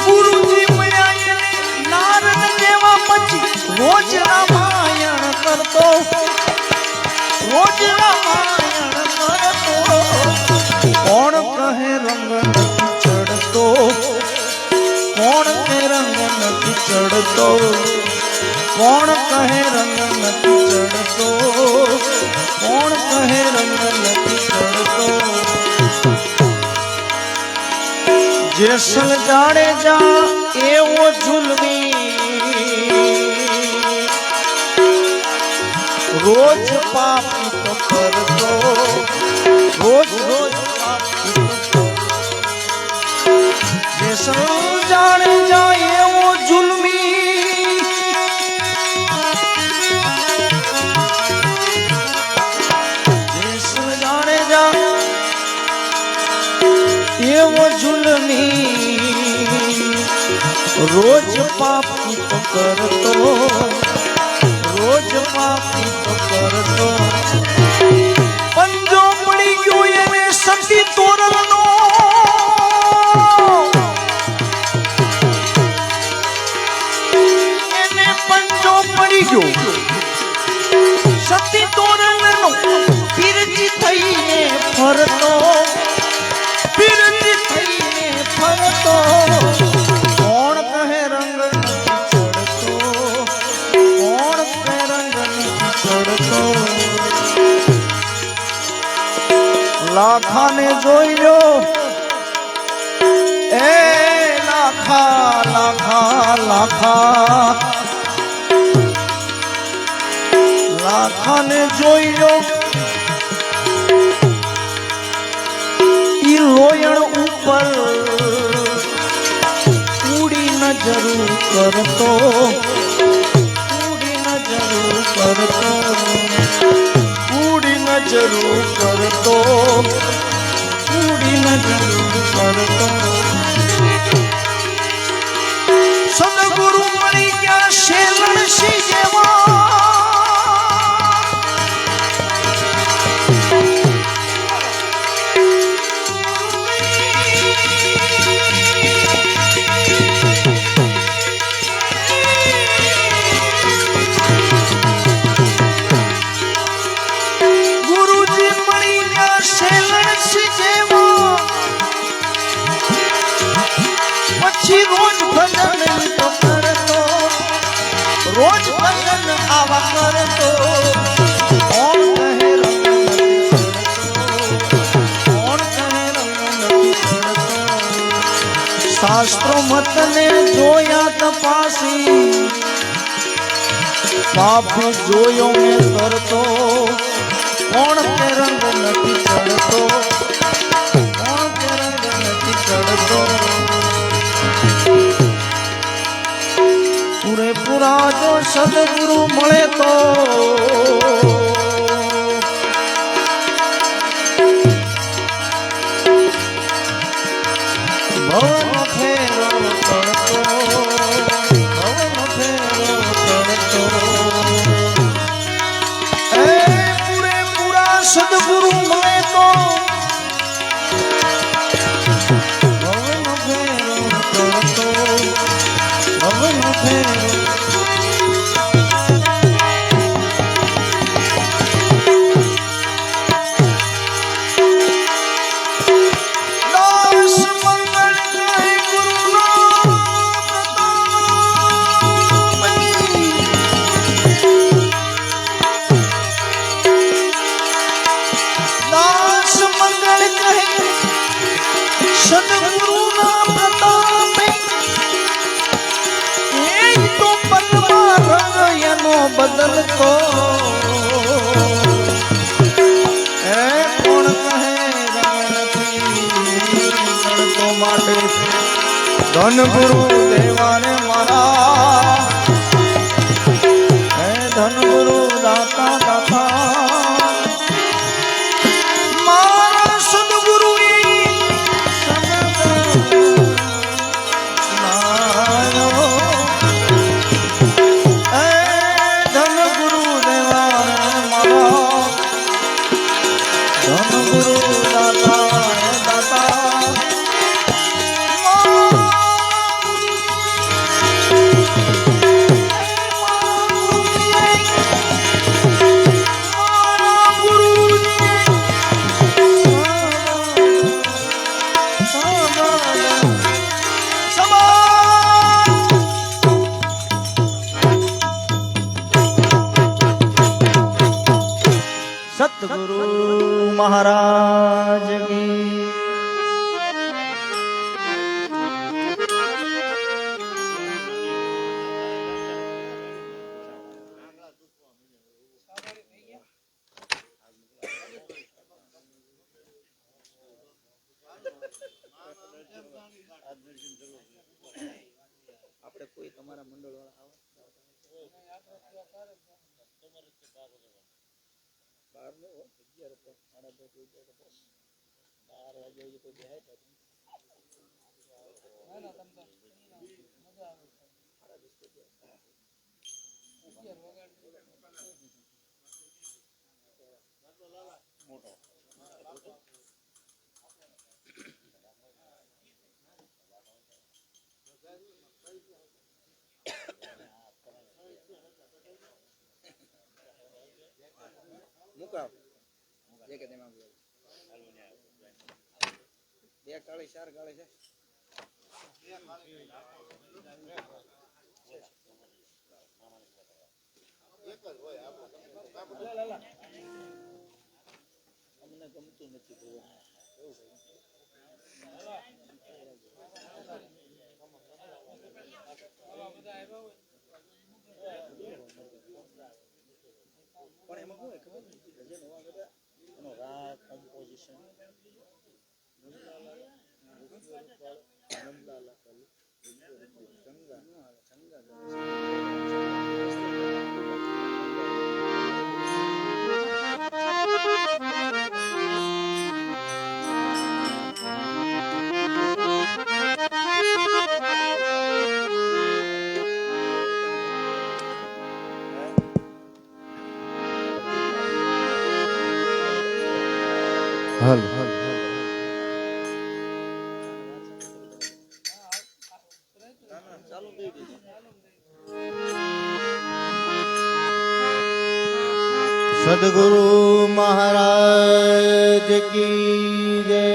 ગુરુજી મળ્યા ને નાનક જેવા પછી રોજ રામાયણ કરતો રોજ રામાયણ કરતો કોણ કહે રંગ નથી ચડતો કોણ કહે રંગ નથી ચડતો, કોણ કહે રંગ નથી ચડતો, કોણ કહે રંગ નથી ચડતો. જેસલ જાડેજા એવો ઝુલમી, રોજ પાપી તો કરતો, રોજ રોજ પાપી તો. જેસલ જાડેજા એવો ઝુલમી, જેસલ જાડેજા એવો ઝુલમી, રોજ પાપી તો કરતો, રોજ પાપી તો કરતો. પંજો પડી ગયો એને સતી તોરણનો, એને પંજો પડી ગયો સતી તોરણનો. પીરજી થઈને ફરતો, પીરજી થઈને ફરતો. કોણ કહે રંગ નથી ચડતો, કોણ કહે રંગ નથી ચડતો. લાખાને જોઈ લો, એ લાખા લાખા લાખા, લાખાને જોઈ લો. ઈ લોયણ ઉપર ઉડી નજરું કરતો, ઉડી નજરું કરતો, ઉડી નજરું કરતો, ઉડી નજરું કરતો. સદગુરુ મળી ગયા શેલણસિંહ જેવા, પછી રોજ ભજન તો કરતો, રોજ ભજન આવા કરતો. કોણ કહે રંગ નથી ચડતો, કોણ કહે રંગ નથી ચડતો. શાસ્ત્રો મતને જોયા તપાસી, પાપી જોયો મેં કરતો. કોણ કે રંગ નથી ચડતો, કોણ કે રંગ નથી ચડતો. પૂરેપૂરા જો સદગુરુ મળે તો ભવનો ફેરો પડતો, ભવનો ફેરો પડતો. એ પૂરેપૂરા સદગુરુ મળે તો ભવનો ફેરો પડતો, ભવનો ફેરો. બદલતો એ કોણ કહે રંગ નથી ચડતો. માટે ધન ગુરુ દેવાને મારા, હે ધન ગુરુ દાતા દાતા મારા સદગુરુ. મહારાજ કી આપણે કોઈ તમારા મંડળ વાળા આવો બાર નો 11 કોઈ બેહાય મોટો મુકાવ જે કે તેમાં બે કાળી ચાર કાળી છે અમને ગમતું નથી પણ એમાં શું ખબર ભજન હોવા બધા એનો રાગ કમ્પોઝિશન હલ ચાલુ થઈ ગયું સદગુરુ મહારાજ કી જય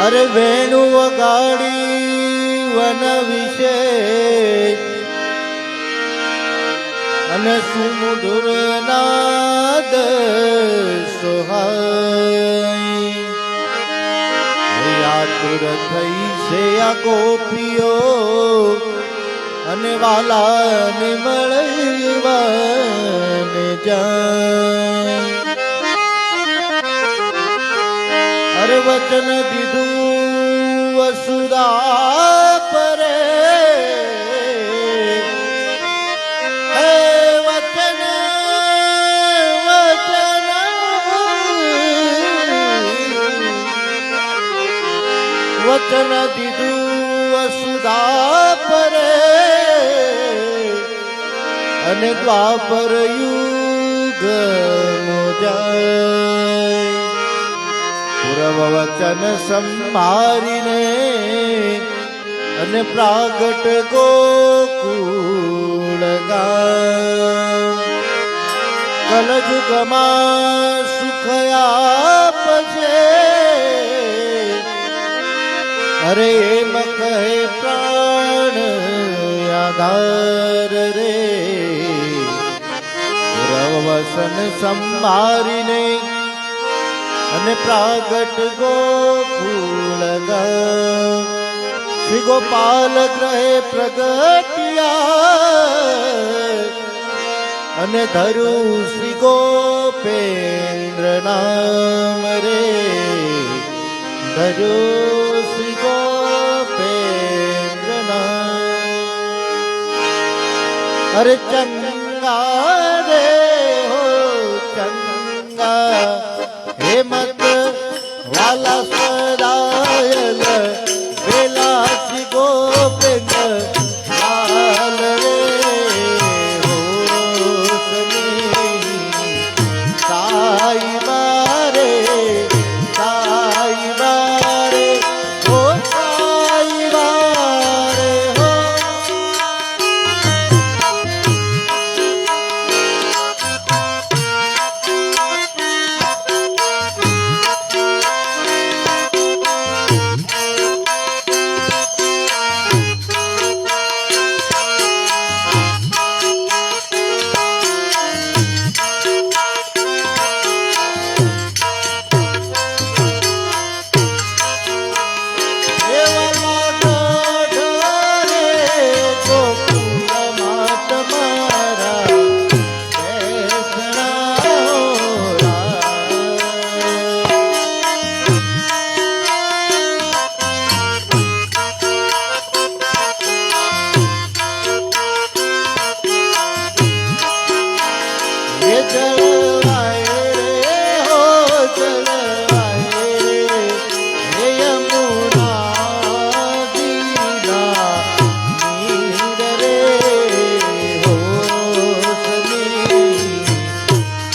અરે વેણુ વગાડી વન વિશે અને સુમધુર નાદ સોહાય આતુર થઈ છે આ ગોપીઓ અને વાલાને મળવાને જાય અરે વચન દીધું વસુધા પરે વચન વચન વચન દીધું વસુધા પરે અને દ્વાપર યુગ જાય પૂર્વ વચન સંભારીને અને પ્રાગટ ગોકુળ ગામ કલજુગમાં સુખ આપશે અરે એમ કહે પ્રાણ આધાર રે પૂર્વ વચન સંભારીને અને પ્રાગટ ગોકુળ ગામ શ્રી ગોપાલ ગ્રહે પ્રગટ્યા અને ધરું શ્રી ગોપેન્દ્ર નામ રે ધરું શ્રી ગોપેન્દ્ર નામ અરે ચંગા રે હો ચંગા હેમત વાલા સદાયલ વેલાસી ગોપેન્દ્ર લાલ રે સાઈ મારે સાઈ મારે હો સાઈ મારે હો जलवाए रे हो जलवाए रे हे यमुना दीना नीर रे हो सनी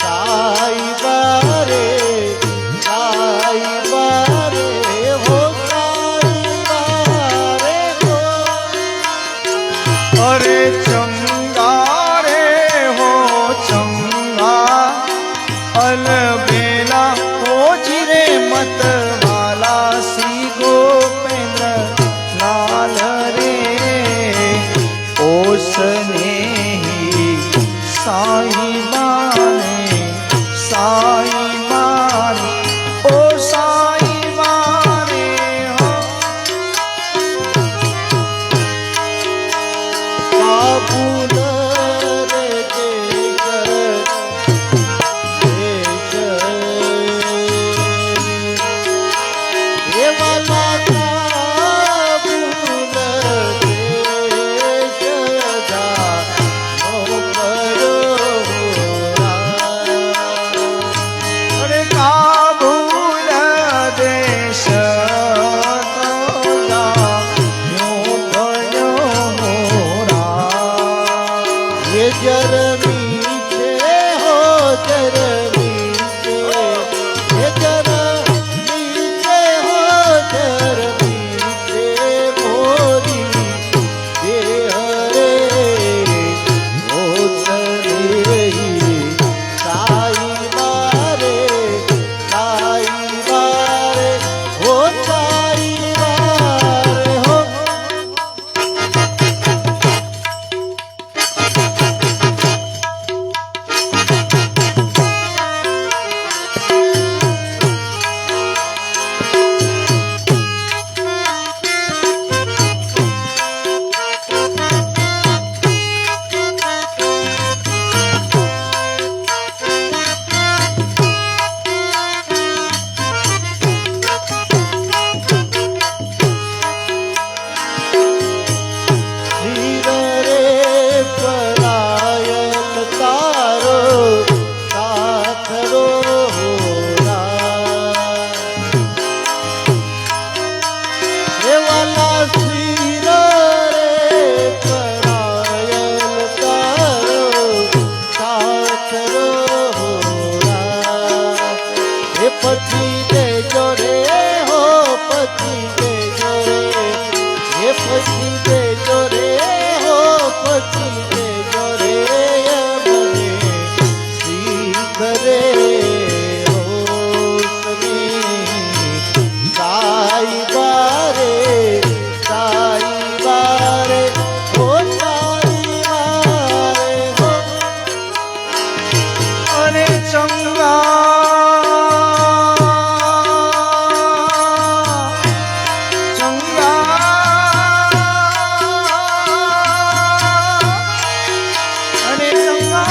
साई बारे हो साई बारे हो अरे चंगा रे हो चंगा अलबेला हो जिरे मत वाला सी गोपेंद्र लाल रे ओसने ही साई माने साई माने ओ साई माने हो काबुल रे ये वाला काबुल देश जा मोह करो अरे काबुल देश तोला यूं भयो मोरा ये जरमी छे हो जरमी छे ये जरमी छे हो जरमी छे मोरी देह रे हो सरे साई बारे हो साई बारे हो धीर रे परायण तारो साथ रो रे वाला धीर रे परायण तारो साथ रो हे पति दे जोरे हो पति दे जोरे ये पति दे जोरे हो पति दे जोरे यमने सीख रे हो सनी साई बारे हो साई बारे हो अरे चंगा चंगा अरे चंगा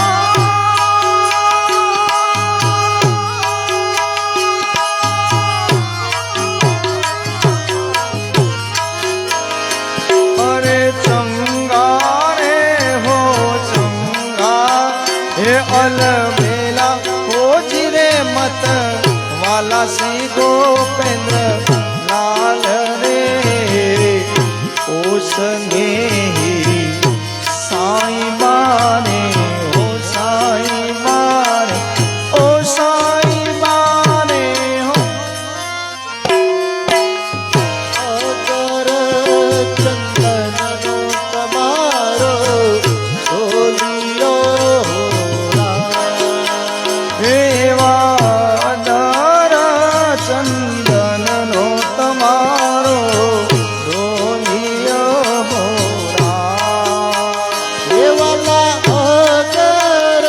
अरे चंगा रे हो चंगा हे अलबेला हो जिरे मत वाला सी गोपेंद्र लाल रे ओ संगे ही साई माने हो साई माने ओ साई माने हो अगर चंदन તમારો બોલિયો देवा दर चंदन नो તમારો ડોલિયો મોરા દેવાલા અગર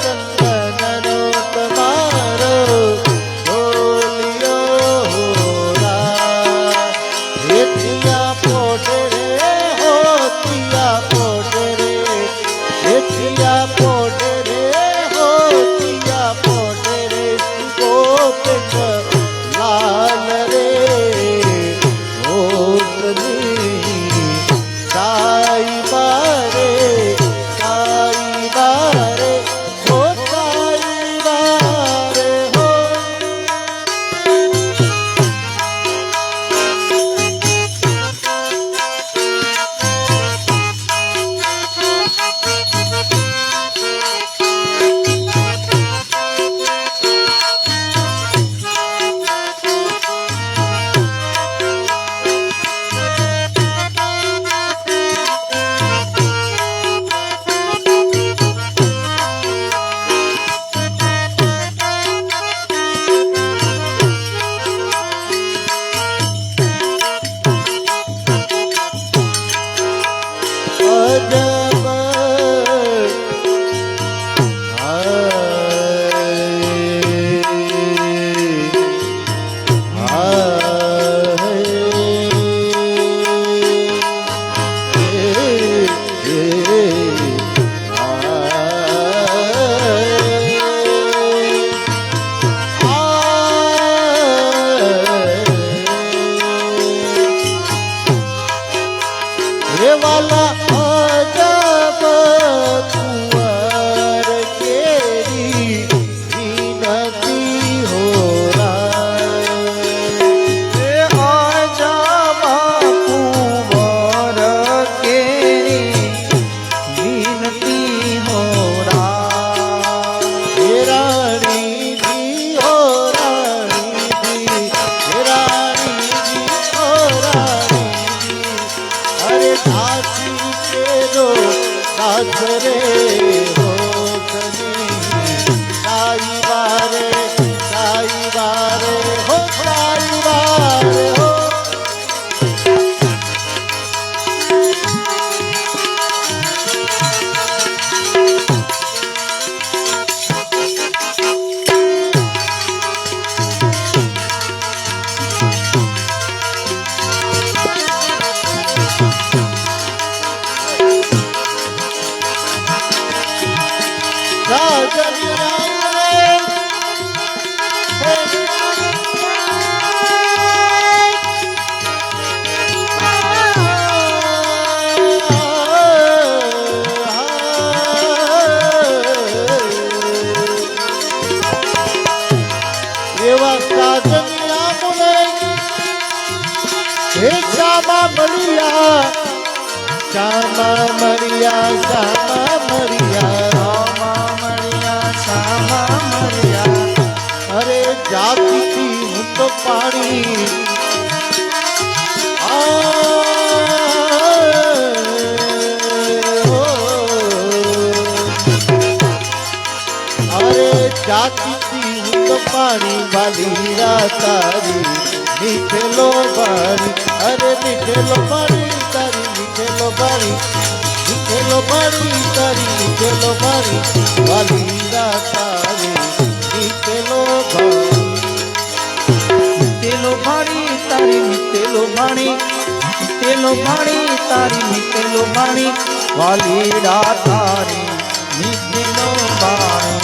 ચંદનનો તમારો બોલિયો હેઠિયા પોટે રે હો તિયા પોટે રે હેઠિયા પોટે રે હો તિયા પોટે રે ગોપેટ લાલ રે ઓસની साई बारे हो સાજન રામ એવા સાજનિયા મુને હે શ્યામા મળ્યા શ્યામા મળ્યા શ્યામા મળ્યા રામા મળ્યા શ્યામા મળ્યા અરે જાતિથી હું તો પાણી અરે જાતિથી હું તો પાણી વાલી તારી મીઠેલો પાણી અરે મીઠેલો પાણી તારી મીઠેલો પાણી મીઠેલો પાણી તારી મીઠેલો પાણી વાલી તારી મીઠેલો પાણી મીઠેલો પાણી તારી મીઠેલો પાણી મીઠેલો પાણી તારી મીઠેલો પાણી વાલીડા તારી મીઠેલો પાણી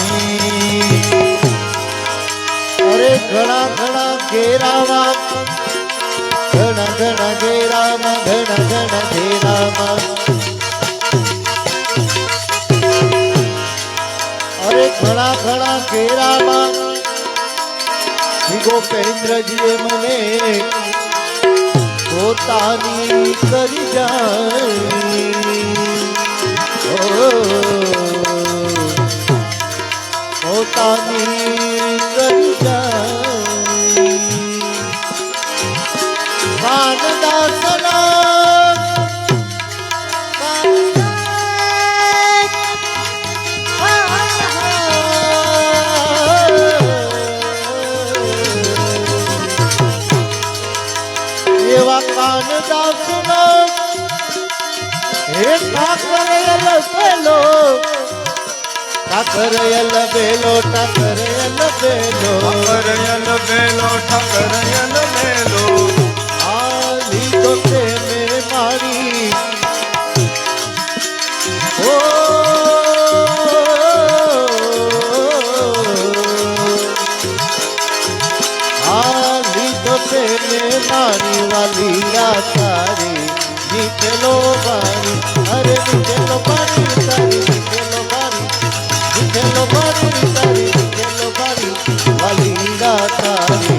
અરે ઘણા ઘણા ઘેરામાં ઘણા ઘણા ઘેરામાં ઘણા ઘણા ઘેરામાં અરે ઘણા ઘણા ઘેરામાં શ્રી ગોપેન્દ્રજીએ મને પોતાની કરી પોતાની કરી એવા કાનદાસના હે ઠાકર લખેલો ઠાકરયલ બેલો ઠાકરયલ બેલો ઠાકરયલ બેલો ઠાકરયલ બેલો આ લીધો તે મેં મારી ઓ આ લીધો તે મેં મારી વાલી તારી મીઠેલો પાણી અરે મીઠેલો પાણી તારી મીઠેલો પાણી મીઠેલો પાણી તારી મીઠેલો પાણી વાલીડા તારી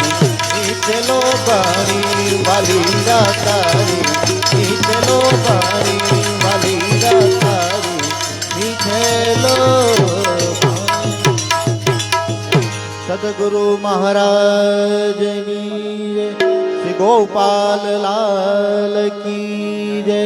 મીઠેલો પાણી વાલીડા તારી મીઠેલો પાણી વાલીડા તારી મીઠેલો સદગુરુ મહારાજની જય શ્રી ગોપાલ લાલ કી જય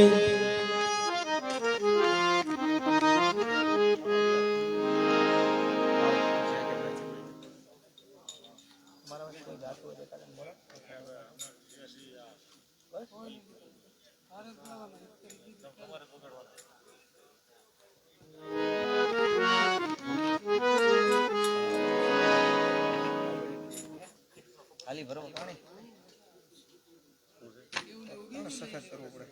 ખાલી ભરવો પાણી સફેદ કરવું પડે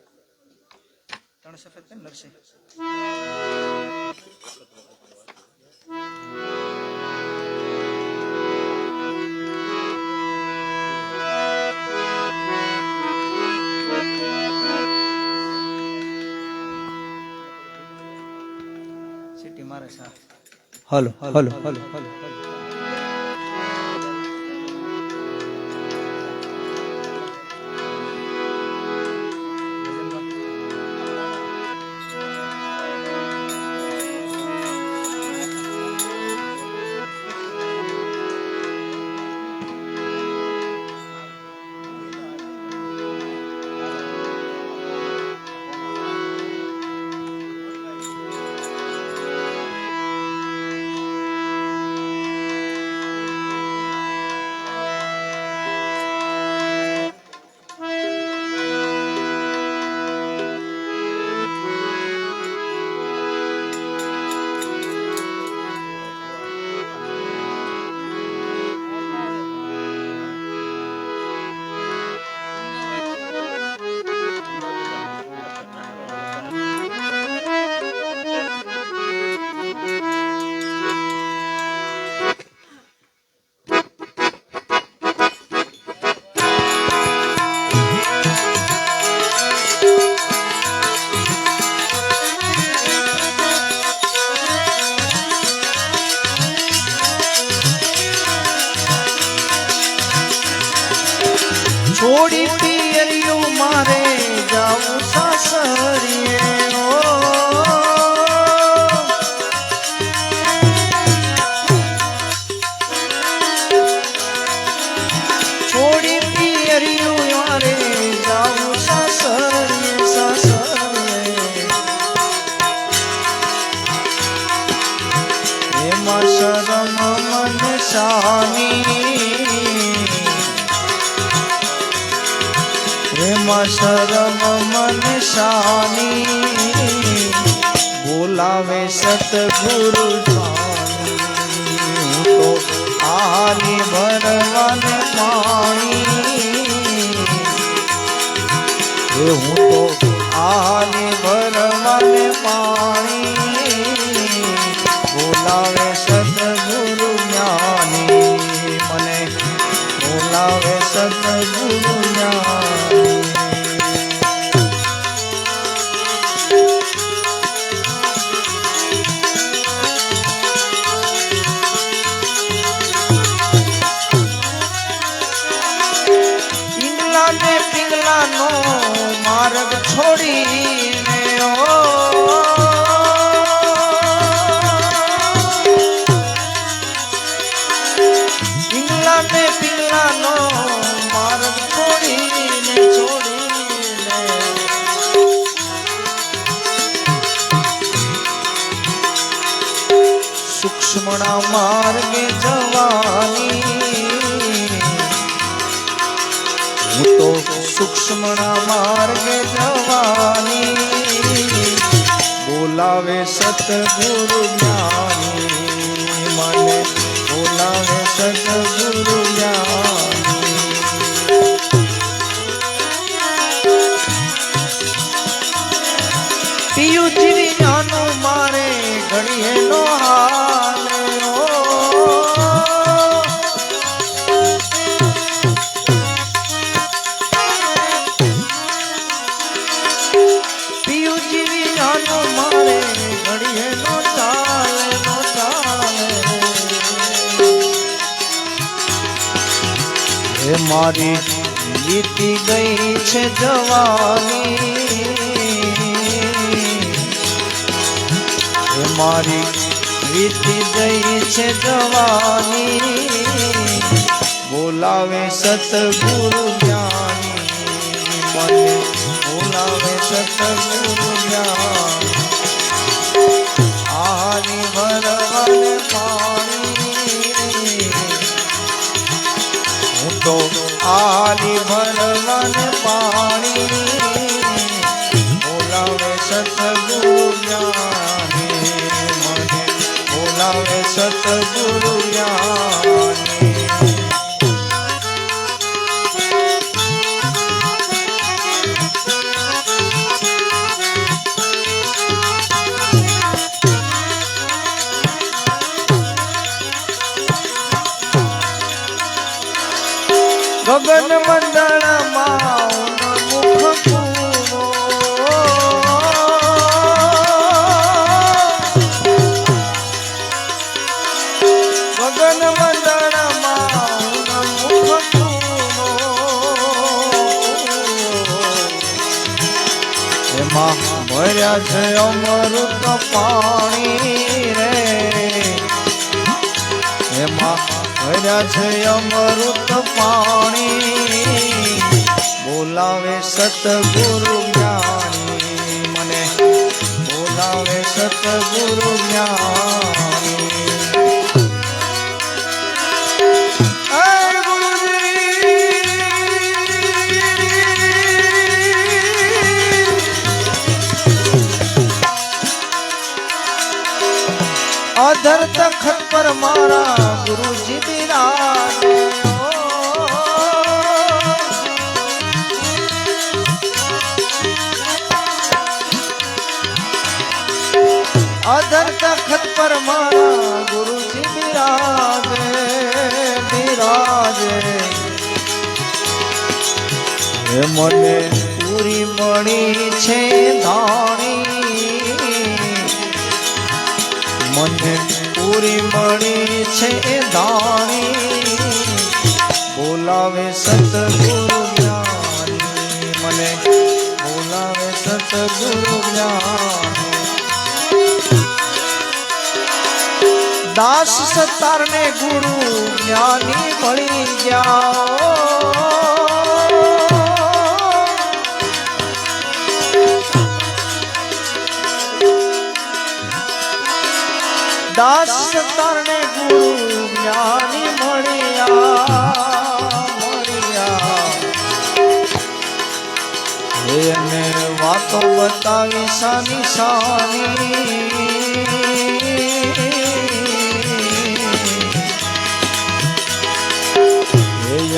ત્રણ સફેદ કેમ લખશે સિટી મારે સા હલો હલો હલો હલો છોડી પિયરિયું મારે જાવું સાસરીએ છોડી પિયરિયું મારે જાવું સાસરીએ સાસરીએ એમાં શરમ મન શાની એમાં શરમ મન શાની બોલાવે સતગુરુ સ્વામી તો આલી ભરવાને પાણી હું તો આલી ભરવાને પાણી બોલાવે સતગુરુ જ્ઞાની મને બોલાવે સતગુરુ જ્ઞાની પિંગલા ને પિંગલાનો માર્ગ છોડીને પિંગલા ને પિંગલાનો માર્ગ છોડીને સૂક્ષ્મણા માર્ગે જવાની હું તો સૂક્ષ્મણા માર્ગે જવાની બોલાવે સતગુરુ જ્ઞાની મને બોલાવે સતગુરુ જ્ઞાની પિયું જીવી જાનું મારે ઘડીએ નો હાલ મારી વીતી ગઈ છે જવાની મારી વીતી ગઈ છે જવાની બોલાવે સતગુરુ જ્ઞાની મને બોલાવે સતગુરુ જ્ઞાની આની ભરવાને પાણી હું તો આલી ભરવાને પાણી બોલાવે સતગુરુ જ્ઞાની મને બોલાવે સતગુરુ જ્ઞાની ગગન મંડળમાં મુખ પૂરો ગગન મંડળમાં મુખ પૂરો એમાં ભર્યા છે અમૃત પાણી રે એમાં ભર્યા છે અમૃત પાણી બોલાવે સતગુરુ જ્ઞાની મને બોલાવે સતગુરુ જ્ઞાની અધર તખત પર મારા ગુરુજી બિરાજે અધર તખત પર મારા ગુરુજી બિરાજે બિરાજે મને પૂરી મળી છે ધાણી મને પૂરી મળી છે ધાણી બોલાવે સતગુરુ જ્ઞાન સતગુરુ જ્ઞાની દાસ સતાર ને ગુરુ જ્ઞાની મળી ગયા દાસ સતાર ને ગુરુ જ્ઞાની મળ્યા એને વાતો બતાવી સાની સાની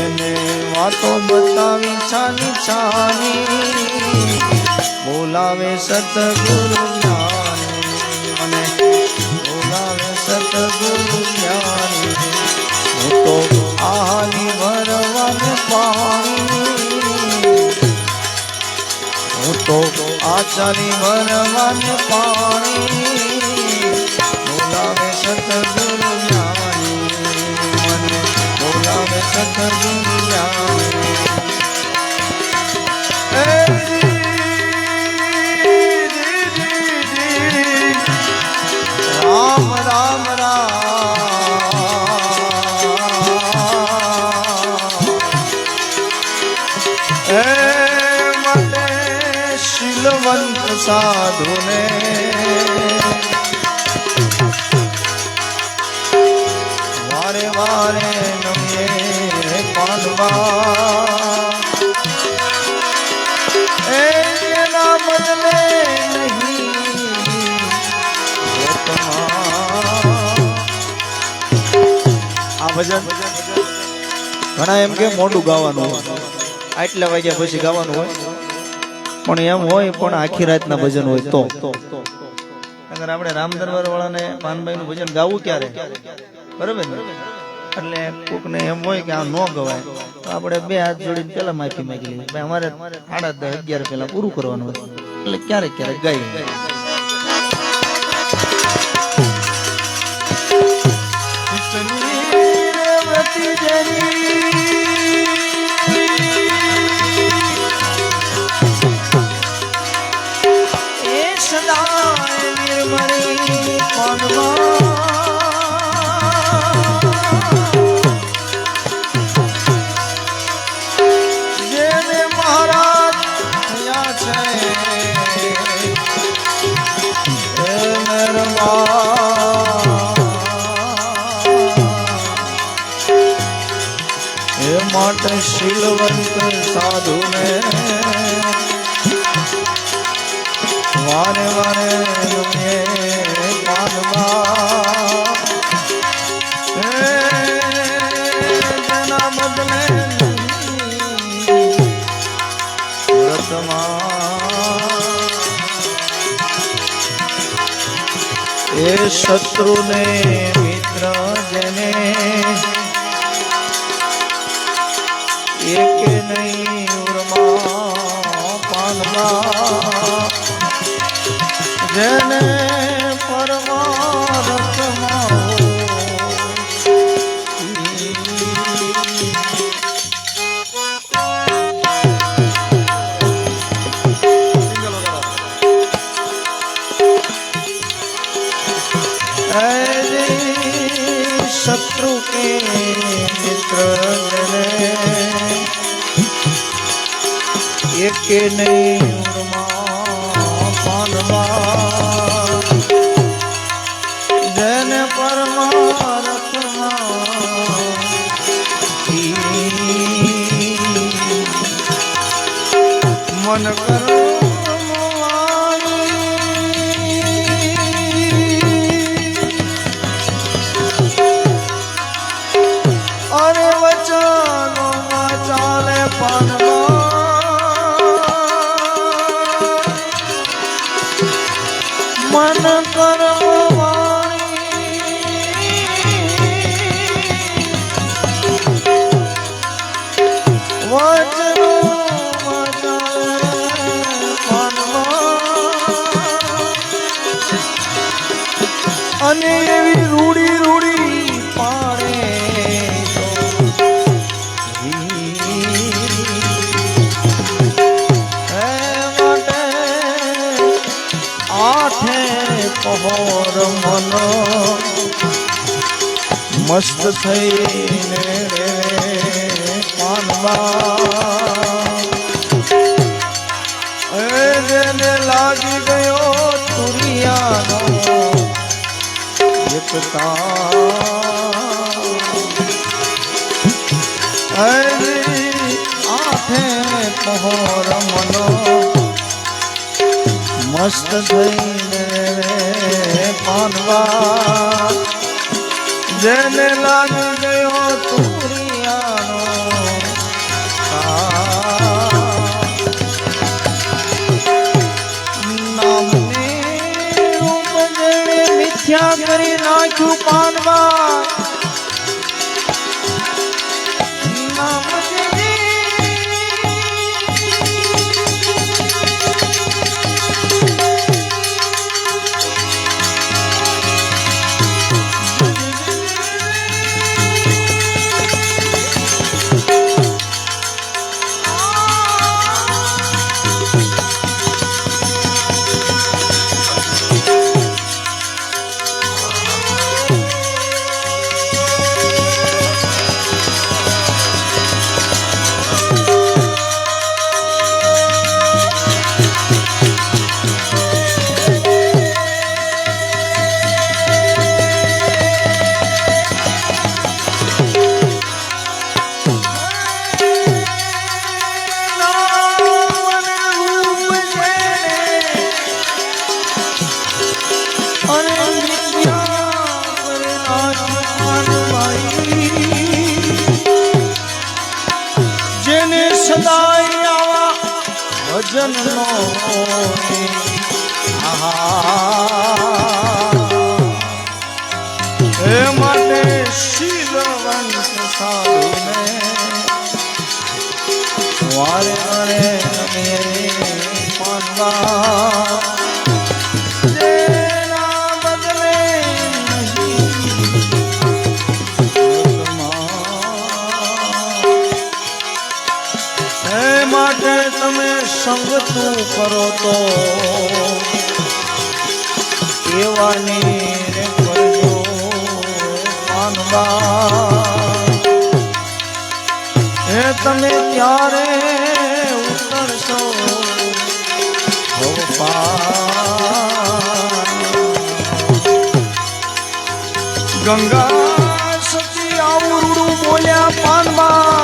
એને વાતો બતાવી છાની છાની બોલાવે સતગુરુ જ્ઞાની અને બોલાવે સતગુરુ જ્ઞાની હું તો આહાની ભરવાને પાણી હું તો આચારી ભરવાને પાણી બોલાવે સતગુરુ જ્ઞાની મને બોલાવે સતગુરુ જ્ઞાની રામ રામ રામ માટે શીલવંત સાધુને વારે વારે નમીએ પાનવા એના બદલે આ ભજન ઘણા એમ કે મોટું ગાવાનું હોય આટલા વાગ્યા પછી ગાવાનું હોય પણ એમ હોય પણ આખી રાતના ભજન હોય તો અગર આપણે રામ દરબાર વાળાને પાનભાઈ નું ભજન ગાવું ક્યારે બરોબર ને એટલે કોકને એમ હોય કે આ ન ગવાય તો આપણે બે હાથ જોડીને પેલા માફી માંગી લઈએ ભાઈ અમારે 10:30-11 પેલા પૂરું કરવાનું હોય એટલે ક્યારેક ક્યારેક ગાઈએ માટે શીલવંત સાધુ ને વારે વારે પાનવા જેના બદલે વ્રતમાં એ શત્રુ ને મિત્ર જેને એક નહીં ઉરમાં પાનવા જેને પરમાર્થમાં शत्रु के मित्र जने एक नहीं पानवा जन परमात्मा मन करो मन करवाणी वचनो મસ્ત થઈને રે પાનવા જેને લાગી ગયો તુરિયાનો એક આઠે પહોર મનો મસ્ત થઈને પાનવા જેને લાગી ગયો તુરિયાનો નામને રૂપ જેણે મિથ્યા કરી નાખ્યું પાનવા ભજન નો એ માટે શીલવંત સાધુને વારે વારે પાનવા જેના બદલે એ માટે તમે સંગતું કરો તો એવાની રે કરજો પાનવા એ તમે ત્યારે ઉતરશો ગંગા સતી આવડું બોલ્યા પાનવા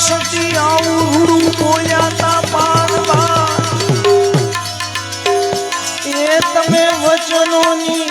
સતી આવું બોલ્યા તા પાનવા એ તમે વચનોની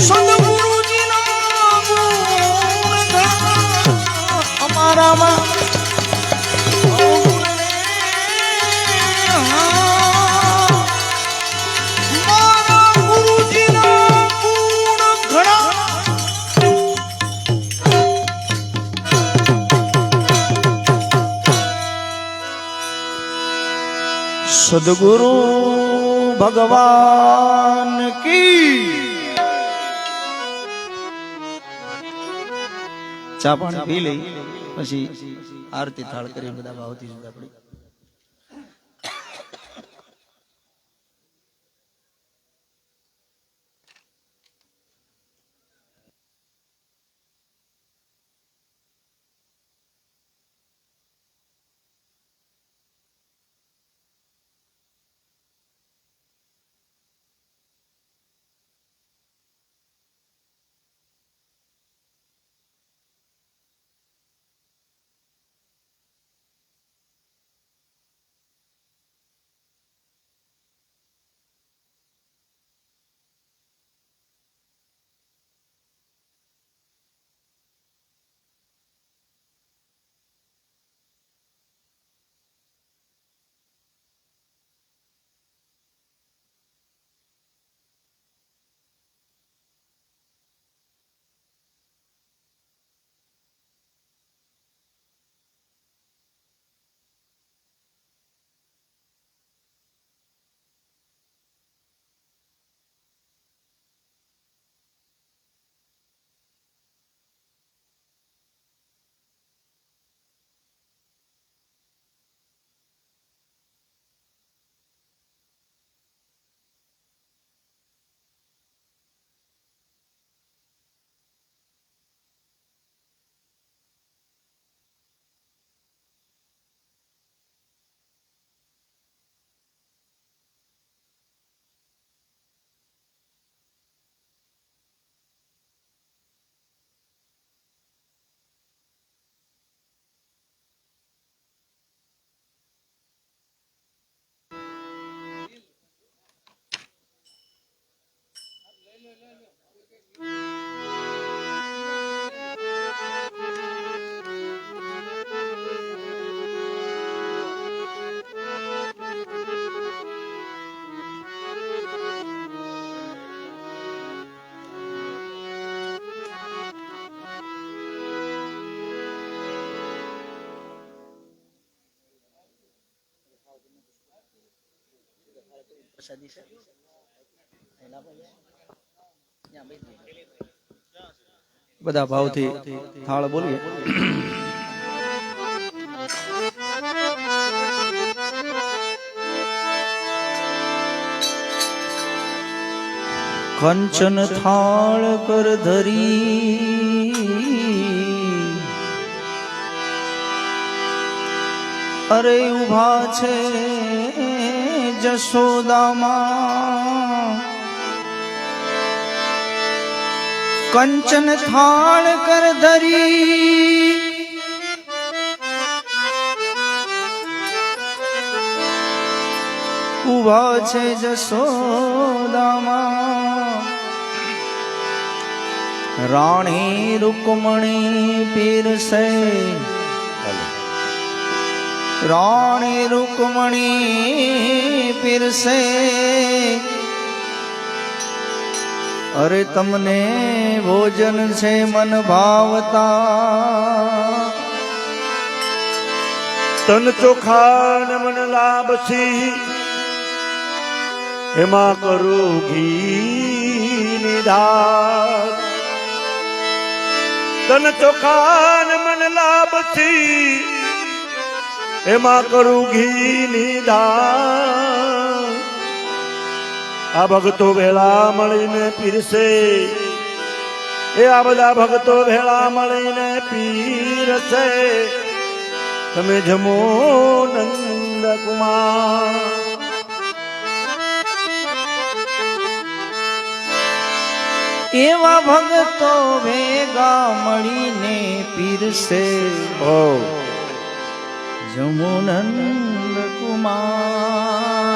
સદગુરુ સદગુરુ ભગવાન કી ચા પાણી પી લઈ પછી આરતી થાળ કરી બધા ભાવથી જુદા પડી. બધા ભાવથી થાળ બોલીએ. કંચન થાળ કર ધરી અરે ઉભા છે જશોદામાં કંચન થાળ કર ધરી ઉભા છે જશોદામાં રાણી રૂકમણી પીરસે રાણી રૂકમણી પીરસે અરે તમને ભોજન છે મન ભાવતા તન ચોખા ને મન લાભથી એમાં કરું ઘી નિધાર તન ચોખા ને મન લાભથી એમાં કરું ઘી નિધાર આ ભક્તો ભેળા મળીને પીરસે એ આ બધા ભક્તો ભેળા મળીને પીરસે તમે જમો નંદ કુમાર એવા ભક્તો ભેગા મળીને પીરસે જમો નંદ કુમાર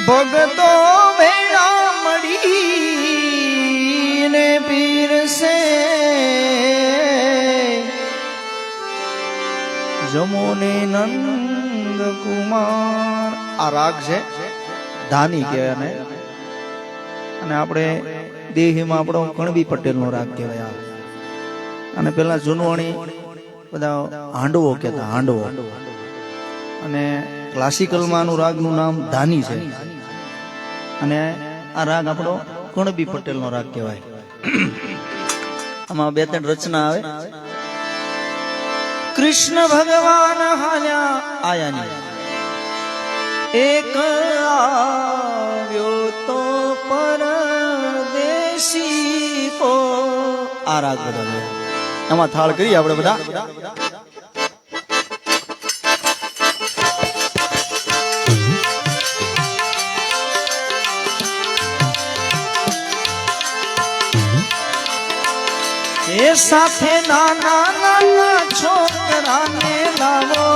ભગતો ભેળા મળીને પીરસે જમોને નંદ કુમાર. આ રાગ છે ધાની કહેવાય અને આપણે દેહીમાં આપણો કણબી પટેલ નો રાગ કહેવાય. અને પેલા જુનવાણી બધા હાંડવો કહેતા, હાંડવો. અને ક્લાસિકલમાં આનું રાગનું નામ ધાની છે. અને આ રાગ આપણો કણબી પટેલનો રાગ કહેવાય. આમાં 2-3 રચના આવે. કૃષ્ણ ભગવાન હાલ્યા આયાની એક આવ્યો તો પરદેશી કો. આ રાગ બધા આમાં થાળ કરીએ આપણે બધા. એ સાથે નાના નાના છોકરાને લાવો,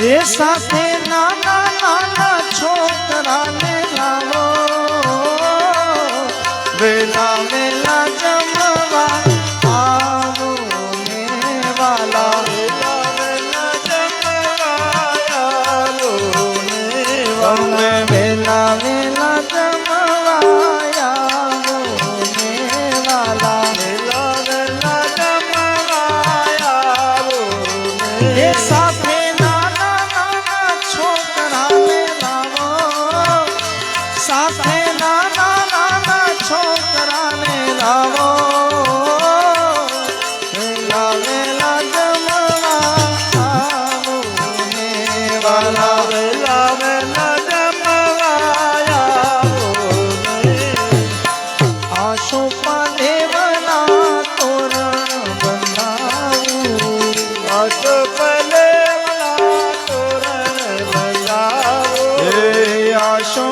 એ સાથે નાના નાના છોકરાને લાવો, વેલા વેલા જમવા આવો ને વાલા, વેલા વેલા જમવા આવો ને વાલા, વેલા વેલા જમવા આવો ને વાલા, વેલા વેલા જમવા આવો ને સાથે સાથે નાના નાના છોકરાને લાવો, વેલા વેલા જમવા આવો ને વાલા, વેલા વેલા જમવા આવો ને. આશો પાલેવના તોરણ બંધાવું, આશો પાલેવના તોરણ બંધાવું, આશો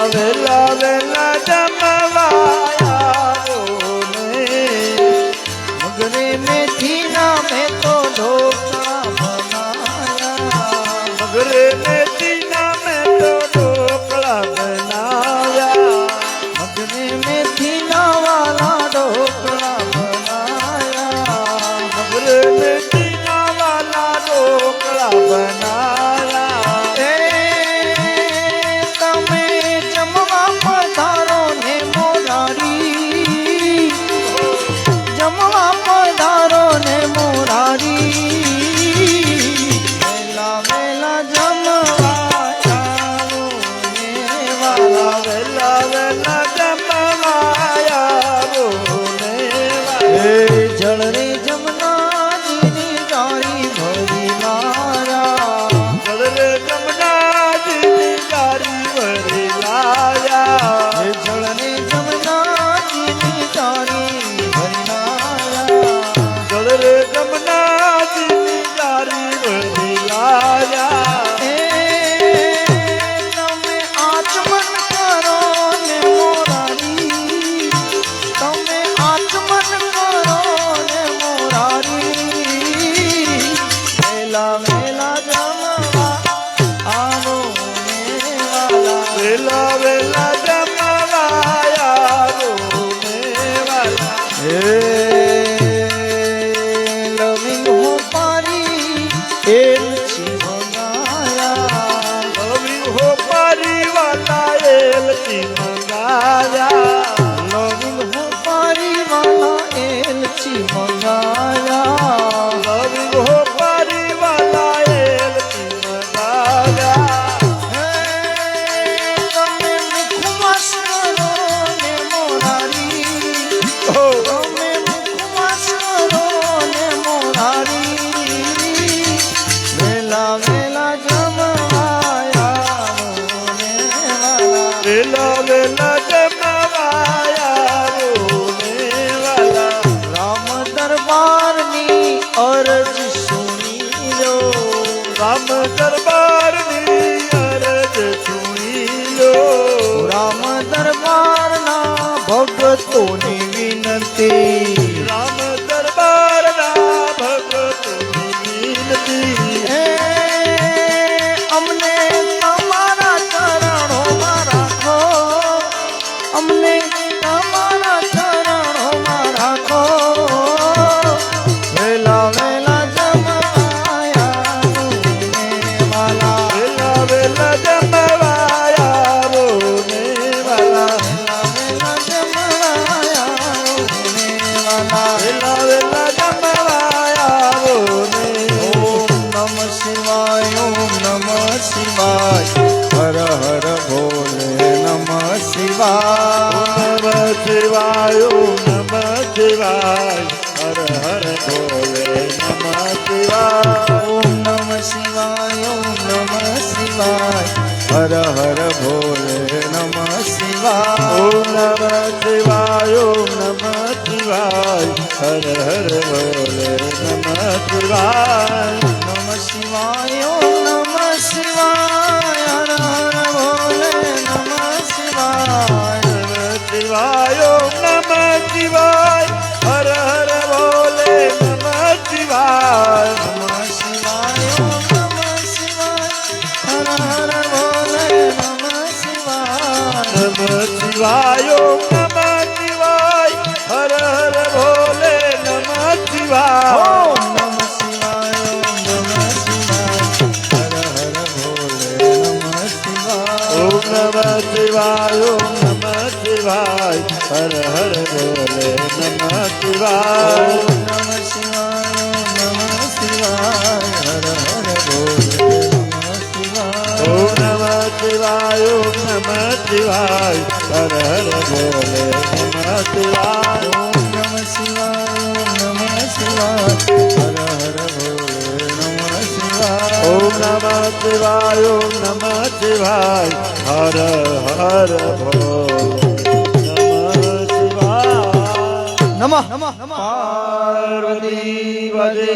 વેલા વેલા જમવા આવો ને. મગરે મેથી ના મેં તો ઢોકળા બનાયા, મગરે મેથી ના મેં તો ઢોકળા બનાયા, મગરે મેથી ના વાલા ઢોકળા બનાયા, મગરે મેથી ના વાલા ઢોકળા બનાયા. જમવા પધારો ને મોરારી, વેલા વેલા જમવા આવો ને વાલા, વેલા વેલા જમવા આવો ને વાલા. જળ રે જમનાજીની જારી ભરી લાયા, જળ રે જમનાજીની જારી ભરી લાયા, જળ રે જમનાજીની જારી રે જમનાજીની જારી ભરી લાયા. તમે આચમન કરો ને મોરારી, તમે આચમન કરો ને મોરારી, વેલા વેલા જમવા આવો ને વાલા, વેલા વેલા જમવા આવો ને વાલા. એલચી મંગાયા, નવી હો પરિવાલા એલચી મંગાયા, નવી હો પરિવાલા એલચી મંગાયા, નવી હો પરિવાલા એલચી મંગાયા. તમે મુખવાસ કરો ને મોરારી, તમે મુખવાસ કરો ને મોરારી, વેલા વેલા જમવા આવો ને વાલા, વેલા વેલા જમવા આવો ને વાલા. રામ દરબારની અરજ સુની લો, રામ દરબારની અરજ સુની લો, રામ દરબારના ભગતોની વિનંતી, રામ દરબારના ભક્તોની વિનતી હે અમને તમારા ચરણોમાં રાખો, અમને તમારા ચરણોમાં રાખો. વેલા વેલા જમાયા વાલા, વેલા વેલા જમવાયા રોને વાલા વેલા જમાયા વાલા. વેલા વેલા જમવાયા રોને ઓમ નમઃ શિવાય, ઓમ નમઃ શિવાય, હર હર ભોલે નમઃ શિવાય. નમઃ શિવાય નમઃ શિવાય હર હર ભોલે નમઃ શિવાય ઓમ નમઃ શિવાય, ઓમ નમઃ શિવાય, હર હર ભોલે નમઃ શિવાય. ઓમ નમઃ શિવાય ઓમ નમઃ શિવાય હર હર ભોલે નમઃ શિવાય નમઃ શિવાય, ઓમ નમઃ શિવાય, હર હર ભોલે નમઃ શિવાય. નમઃ શિવાય ઓમ નમઃ શિવાય હર હર ભોલે નમઃ શિવાય નમઃ શિવાય, ઓમ નમઃ શિવાય, હર હર ભોલે નમઃ શિવાય. નમઃ શિવાય ઓમ નમઃ શિવાય હર હર ભોલે નમઃ શિવાય ઓમ નમઃ શિવાય, ઓમ નમઃ શિવાય, હર હર ભોલે નમઃ શિવાય. ઓમ નમઃ શિવાય ઓમ નમઃ શિવાય હર હર ભોલે નમઃ શિવાય ઓમ નમઃ શિવાય, ઓમ નમઃ શિવાય, હર હર ભોલે નમઃ શિવાય. ઓમ નમઃ શિવાય ઓમ નમઃ શિવાય હર હર ભોલે નમઃ શિવાય ઓમ નમઃ શિવાય, ઓમ નમઃ શિવાય, હર હર ભોલે નમઃ શિવાય. ઓમ નમઃ શિવાય ઓમ નમઃ શિવાય હર હર ભોલે નમઃ શિવાય નમઃ પાર્વતી પદે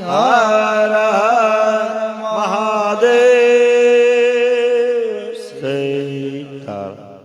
હર હર મહાદેવ સીતારામ